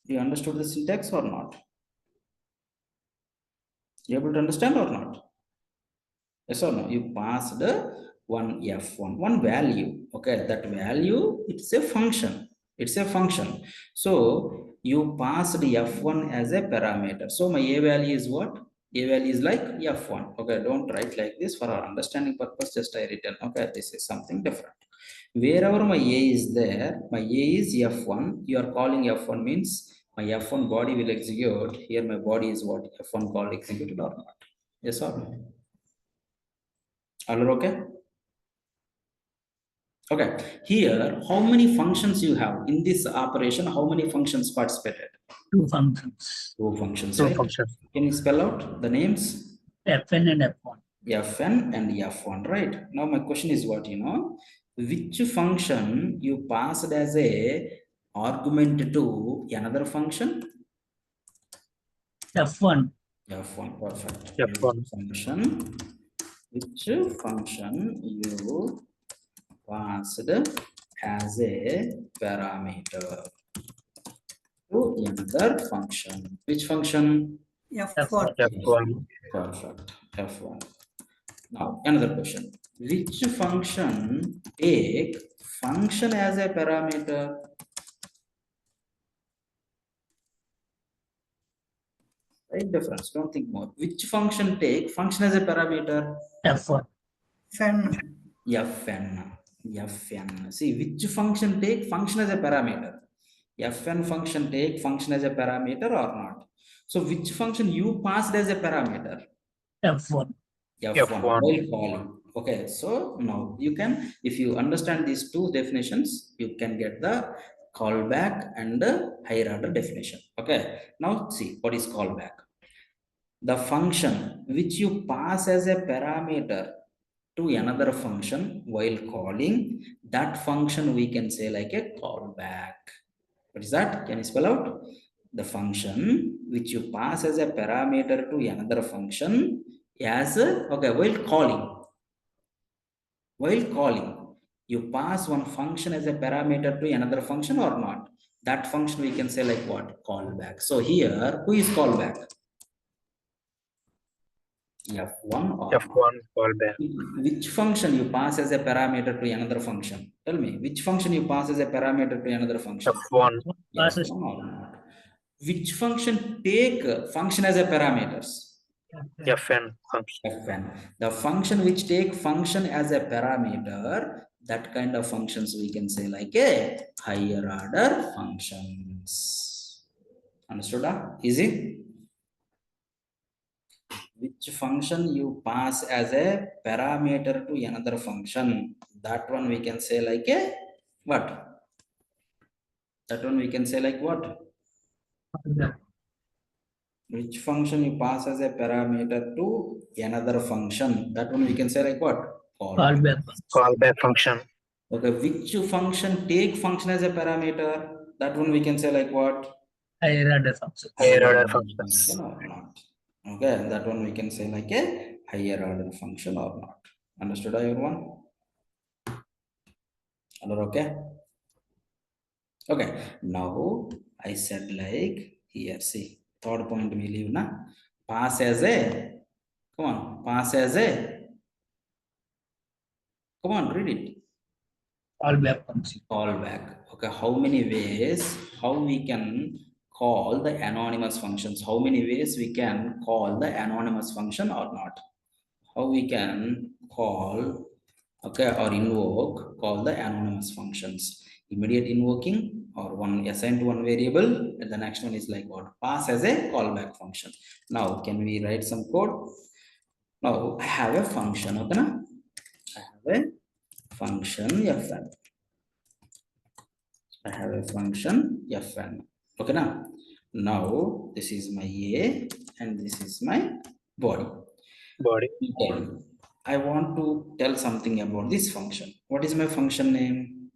Speaker 1: You understood the syntax or not? You able to understand or not? Yes or no? You passed one F1, one value. Okay, that value, it's a function. It's a function. So you passed F1 as a parameter. So my A value is what? A value is like F1. Okay, don't write like this for our understanding purpose. Just I written. Okay, this is something different. Wherever my A is there, my A is F1. You are calling F1 means my F1 body will execute. Here my body is what? F1 call executed or not? Yes or no? All okay? Okay. Here, how many functions you have in this operation? How many functions participated?
Speaker 2: 2 functions.
Speaker 1: 2 functions,
Speaker 3: Two
Speaker 1: right?
Speaker 3: functions.
Speaker 1: Can you spell out the names?
Speaker 2: Fn and F1.
Speaker 1: Fn and F1, right? Now my question is what, which function you passed as a argument to another function?
Speaker 2: F1.
Speaker 1: F1, perfect.
Speaker 3: F1.
Speaker 1: Which function you passed as a parameter to another function? Which function?
Speaker 4: F1.
Speaker 3: F1.
Speaker 1: Perfect. F1. Now another question. Which function take function as a parameter? Right difference. Don't think more. Which function take function as a parameter?
Speaker 2: F1.
Speaker 4: Fen.
Speaker 1: Fn. Fn. See, which function take function as a parameter? Fn function take function as a parameter or not? So which function you passed as a parameter?
Speaker 2: F1.
Speaker 1: F1
Speaker 3: F1.
Speaker 1: while calling. Okay, so now you can, if you understand these two definitions, you can get the callback and the higher order definition. Okay, now see what is callback. The function which you pass as a parameter to another function while calling, that function we can say like a callback. What is that? Can you spell out? The function which you pass as a parameter to another function as a, okay, while calling, you pass one function as a parameter to another function or not? That function we can say like what? Callback. So here, who is callback? F1 or not?
Speaker 3: F1 callback.
Speaker 1: Which function you pass as a parameter to another function? Tell me, which function you pass as a parameter to another function?
Speaker 3: F1.
Speaker 2: Passes
Speaker 1: F1 or not? Which function take function as a parameters?
Speaker 3: Fn function.
Speaker 1: Fn. The function which take function as a parameter, that kind of functions we can say like a higher order functions. Understood? Easy? Which function you pass as a parameter to another function, that one we can say like a what? That one we can say like what? Which function you pass as a parameter to another function, that one we can say like what?
Speaker 2: callback.
Speaker 3: Callback function.
Speaker 1: Okay, which function take function as a parameter, that one we can say like what?
Speaker 2: Higher order function.
Speaker 3: Higher order
Speaker 1: Function
Speaker 3: functions.
Speaker 1: or not? Okay, that one we can say like a higher order function or not. Understood everyone? Hello, okay? Okay, now I said like here, see, third point we leave na. Pass as a, come on, pass as a, come on, read it.
Speaker 2: Callback function.
Speaker 1: Callback. Okay, how many ways how we can call the anonymous functions? How many ways we can call the anonymous function or not? How we can call, okay, or invoke, call the anonymous functions? Immediate invoking, or one assigned to one variable, and the next one is like what? Pass as a callback function. Now can we write some code? Now I have a function, okay na? I have a function fn. I have a function fn. Okay now. Now this is my a and this is my body.
Speaker 3: Body.
Speaker 1: I want to tell something about this function. What is my function name?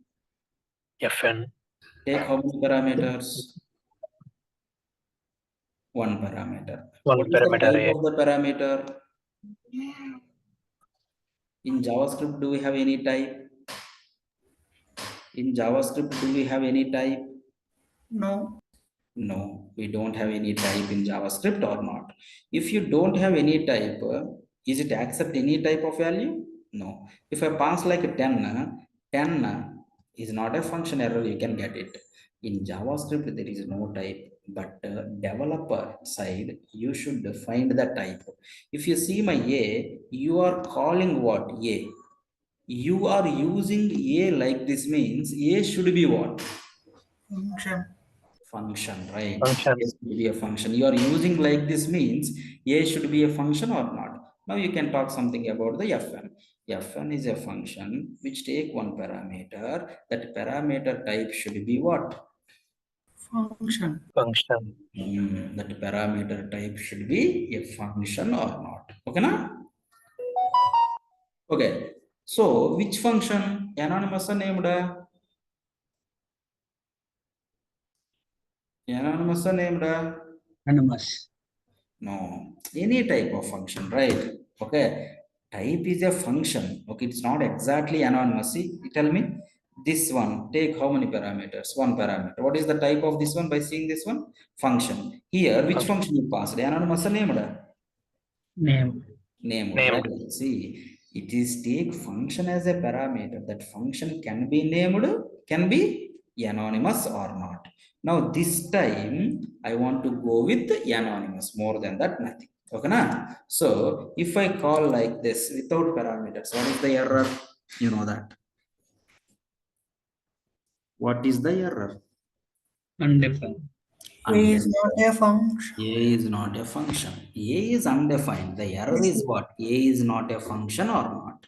Speaker 3: Fn.
Speaker 1: Take how many parameters? One parameter.
Speaker 3: One
Speaker 1: What is the
Speaker 3: parameter
Speaker 1: type
Speaker 3: A.
Speaker 1: of the parameter? In JavaScript, do we have any type? In JavaScript, do we have any type?
Speaker 4: No.
Speaker 1: No, we don't have any type in JavaScript or not. If you don't have any type, is it accept any type of value? No. If I pass like a 10, 10 is not a function error, you can get it. In JavaScript, there is no type, but developer side, you should find the type. If you see my A, you are calling what? A. You are using A like this means A should be what?
Speaker 4: Function.
Speaker 1: Function, right?
Speaker 3: Function.
Speaker 1: A should be a function. You are using like this means A should be a function or not. Now you can talk something about the fn. Fn is a function which take one parameter. That parameter type should be what?
Speaker 4: Function.
Speaker 3: Function.
Speaker 1: That parameter type should be a function or not. Okay now? Okay. So which function? Anonymous named? Anonymous named?
Speaker 2: Anonymous.
Speaker 1: No, any type of function, right? Okay, type is a function. Okay, it's not exactly anonymous. See, tell me, this one, take how many parameters? One parameter. What is the type of this one by seeing this one? Function. Here, which function you passed? Anonymous or named?
Speaker 2: Name.
Speaker 1: Name,
Speaker 3: Named.
Speaker 1: right? See, it is take function as a parameter. That function can be named, can be anonymous or not. Now this time I want to go with anonymous, more than that nothing. Okay na? So if I call like this without parameters, what is the error? You know that. What is the error?
Speaker 2: Undefined.
Speaker 4: A is not a function.
Speaker 1: A is not a function. A is undefined. The error is what? A is not a function or not.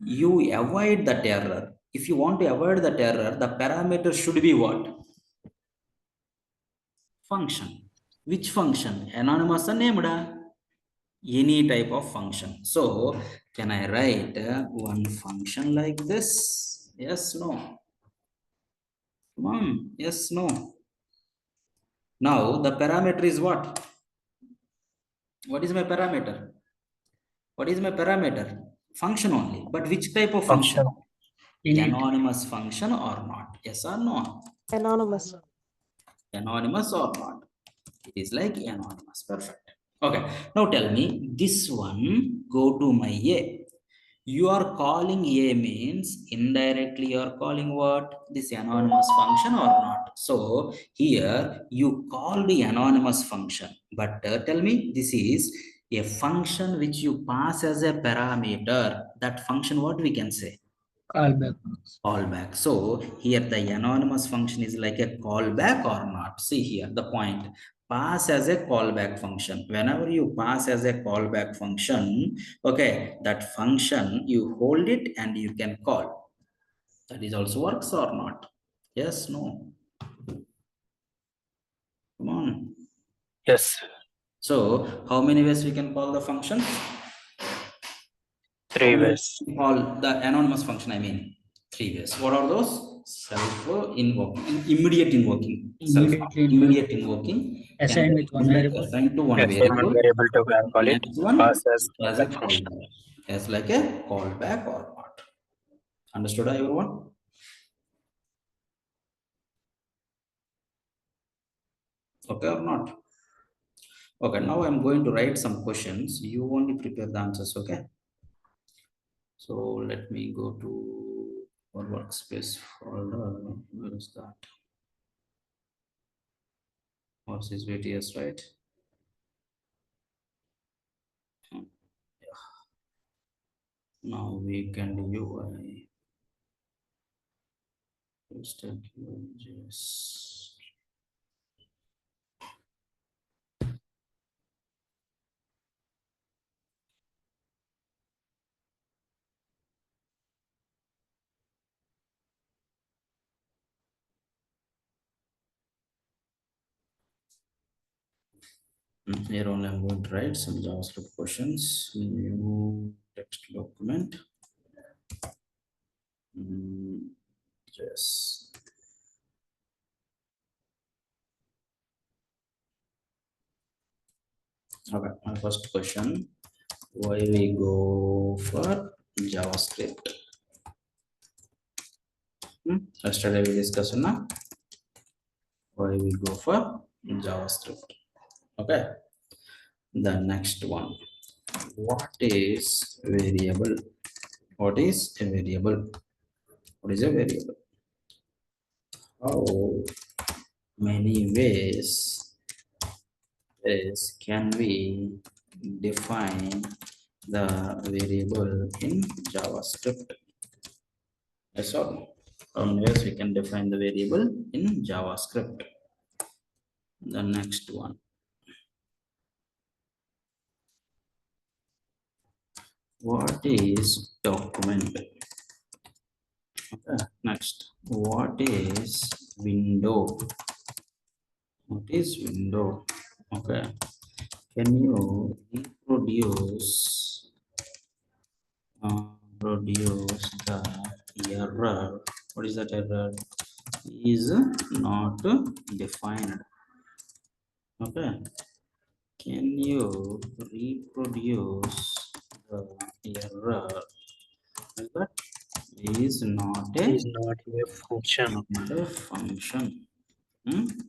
Speaker 1: You avoid that error. If you want to avoid that error, the parameter should be what? Function. Which function? Anonymous or named? Any type of function. So can I write one function like this? Yes, no. Come on. Yes, no. Now the parameter is what? What is my parameter? What is my parameter? Function only. But which type of function?
Speaker 2: Init.
Speaker 1: Anonymous function or not? Yes or no?
Speaker 5: Anonymous.
Speaker 1: Anonymous or not? It is like anonymous. Perfect. Okay. Now tell me, this one go to my A. You are calling A means indirectly you are calling what? This anonymous function or not? So here you call the anonymous function. But tell me, this is a function which you pass as a parameter. That function, what we can say?
Speaker 2: Callback function.
Speaker 1: Callback. So here the anonymous function is like a callback or not? See here the point. Pass as a callback function. Whenever you pass as a callback function, okay, that function you hold it and you can call. That is also works or not? Yes, no. Come on.
Speaker 3: Yes.
Speaker 1: So how many ways we can call the function?
Speaker 3: Three ways.
Speaker 1: Call the anonymous function, I mean. Three ways. What are those? Self-invoking, immediate invoking, immediate invoking.
Speaker 2: Assign with one variable.
Speaker 1: Assigned to one
Speaker 3: Assign one
Speaker 1: variable.
Speaker 3: variable to call it.
Speaker 1: Next one
Speaker 3: Pass as
Speaker 1: as a
Speaker 3: callback function.
Speaker 1: callback. As like a callback or not. Understood, everyone? Okay or not? Okay, now I'm going to write some questions. You only prepare the answers, okay? So let me go to or workspace folder. Where is that? What's this VTS, right? Now we can do UI. JS. Here only I'm going to write some JavaScript questions. New text document. Yes. Okay, my first question. Why we go for JavaScript? Yesterday we discussed now. Why we go for JavaScript? Okay. The next one. What is variable? What is a variable? What is a variable? How many ways can we define the variable in JavaScript? That's all. How many ways we can define the variable in JavaScript? The next one. What is document? Okay. Next, what is window? What is window? Okay. Can you reproduce produce the error? What is that error? Is not defined. Okay. Can you reproduce the error? Is that is not a
Speaker 3: Is not a function.
Speaker 1: function.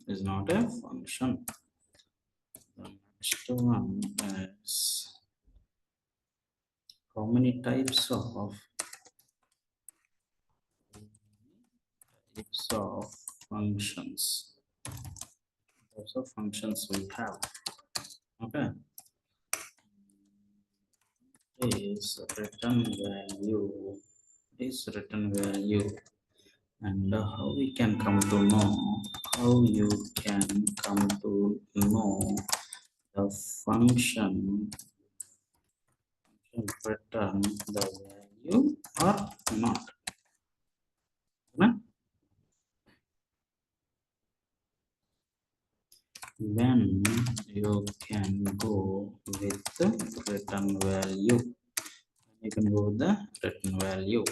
Speaker 1: Is not a function. The next one is how many types of functions? Types of functions we have. Okay. Is return value. Is return value. And how we can come to know, how you can come to know the function return the value or not. When you can go with the return value, you can go with the return value.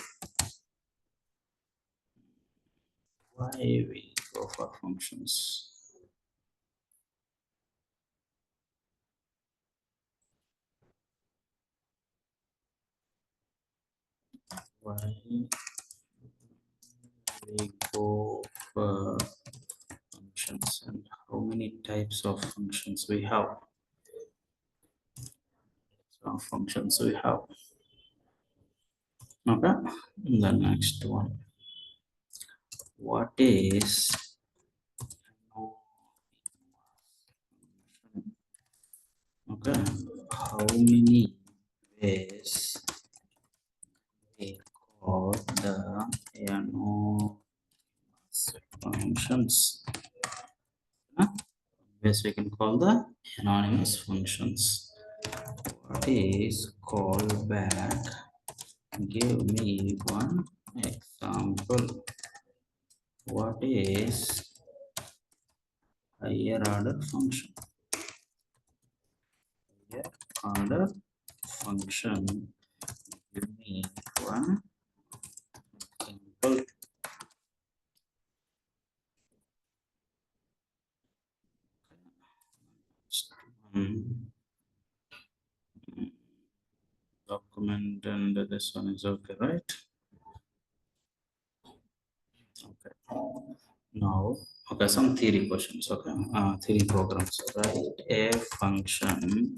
Speaker 1: Why we go for functions? Why we go for functions and how many types of functions we have? So functions we have. Okay, the next one. What is okay? How many ways we call the functions? Ways we can call the anonymous functions. What is callback? Give me one example. What is higher order function? Higher order function. Give me one example. Document and this one is okay, right? Okay. Now, okay, some theory questions. Okay, theory programs. Write a function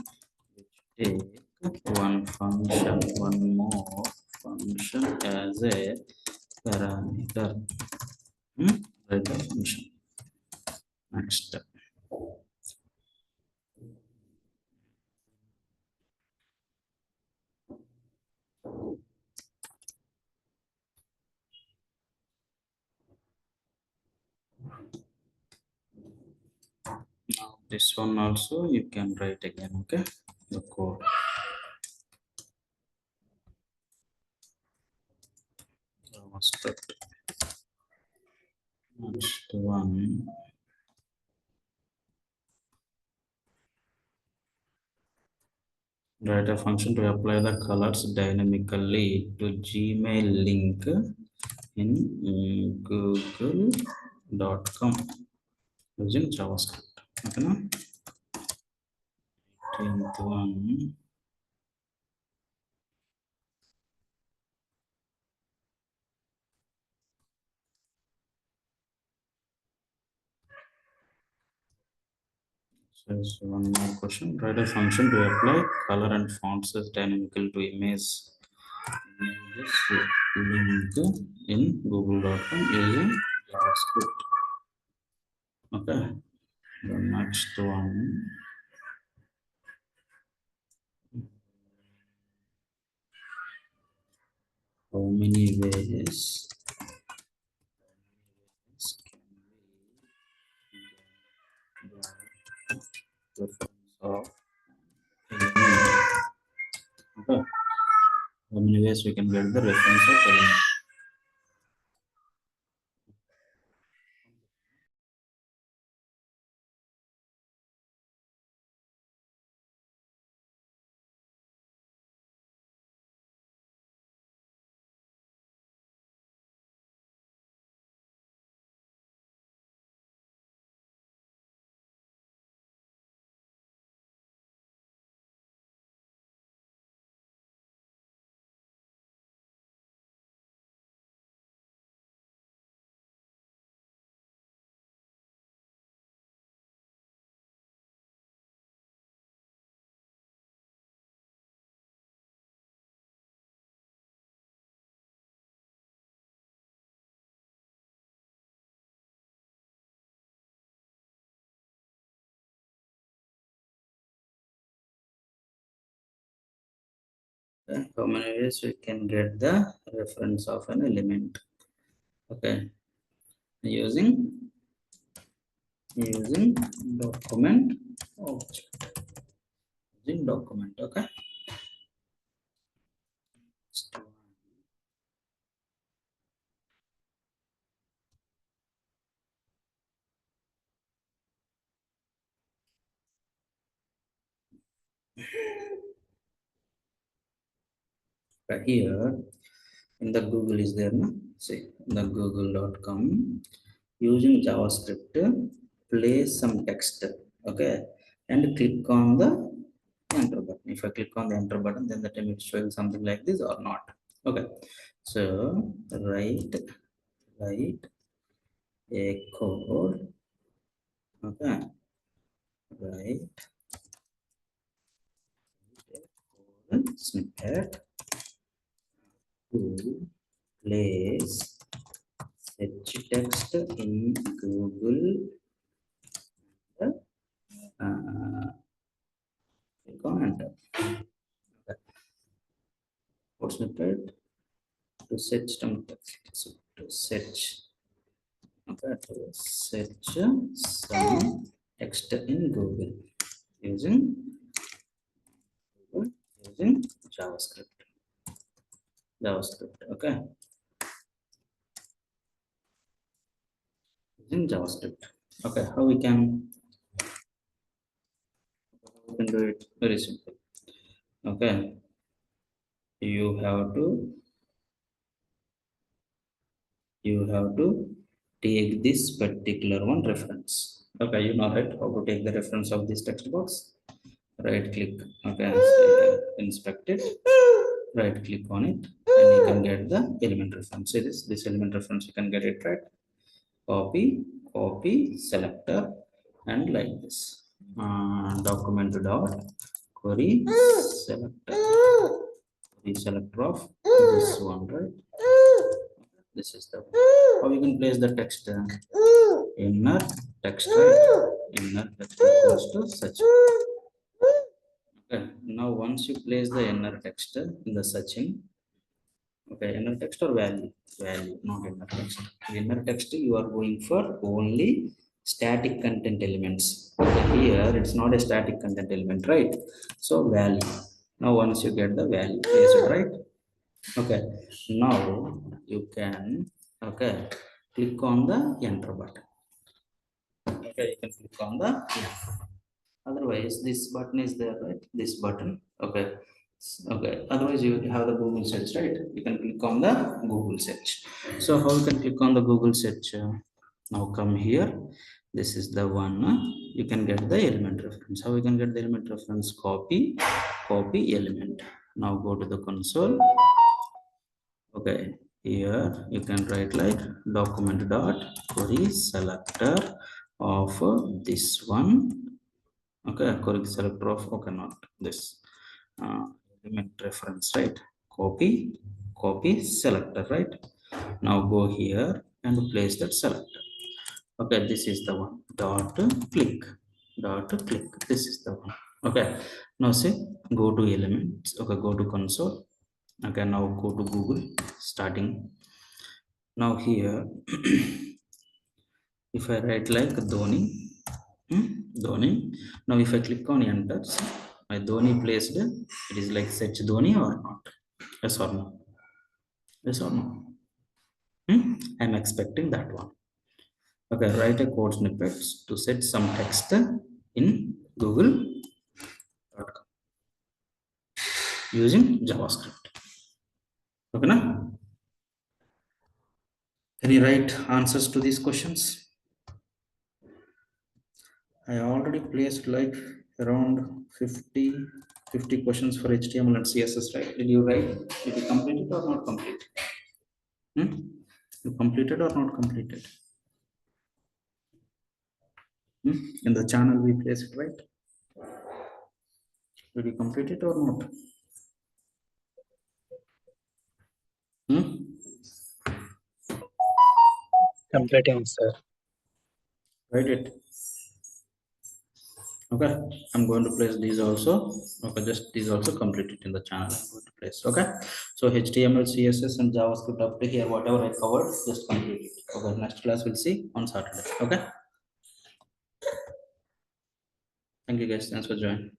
Speaker 1: which take one function, one more function as a parameter. Write the function. Next. Now this one also you can write again, okay? The code. JavaScript. Next one. Write a function to apply the colors dynamically to Gmail link in google.com using JavaScript. Okay, now 18th one. So one more question. Write a function to apply color and font size dynamically to images link in google.com using JavaScript. Okay. The next one. How many ways can we get the reference of element? Okay. How many ways we can get the reference of element? Okay. How many ways we can get the reference of an element? Okay. Using document object. Using document. Okay. Right here in the Google is there, no? See the google.com using JavaScript, place some text, okay, and click on the enter button. If I click on the enter button, then the time it's showing something like this or not. Okay, so write a code, okay, write a code snippet to place search text in Google. Click on enter. Okay. Code snippet to search some text. So to search, okay, to search some text in Google using JavaScript. Okay, using JavaScript. Okay, how we can do it? Very simple. Okay, you have to take this particular one reference. Okay, you know, right, how to take the reference of this text box. Right click, okay, inspect it, right click on it, and you can get the element reference. See this element reference, you can get it, right? Copy selector, and like this, document dot query selector of this one, right? This is the how you can place the text. Inner text, right? Inner text equals to such. Okay. Now once you place the inner text in the searching, okay, inner text or value? Value, not inner text. Inner text, you are going for only static content elements. Okay, here it's not a static content element, right? So value. Now once you get the value, place it, right? Okay. Now you can, okay, click on the enter button. Okay, you can click on the enter. Otherwise, this button is there, right? This button. Okay. Okay. Otherwise, you have the Google search, right? You can click on the Google search. So how you can click on the Google search? Now come here. This is the one. You can get the element reference. How you can get the element reference? Copy element. Now go to the console. Okay. Here you can write like document dot query selector of this one. Okay, query selector of, okay, not this element reference, right? Copy selector, right? Now go here and place that selector. Okay, this is the one. Click. This is the one. Okay, now say go to elements. Okay, go to console. Okay, now go to Google starting. Now here if I write like Dhoni. Now if I click on enter, my Dhoni placed, it is like search Dhoni or not? Yes or no? Yes or no? I'm expecting that one. Okay, write a code snippets to set some text in Google.com using JavaScript. Okay, na? Can you write answers to these questions? I already placed like around 50 questions for HTML and CSS, right? Did you write? Did you complete it or not complete? You completed or not completed? In the channel we placed it, right? Did you complete it or not?
Speaker 3: Completing, sir.
Speaker 1: Write it. Okay, I'm going to place these also. Okay, just these also completed in the channel. I'm going to place. Okay, so HTML, CSS, and JavaScript up to here, whatever I covered, just complete it. Okay, next class we'll see on Saturday. Okay, thank you guys. Thanks for joining.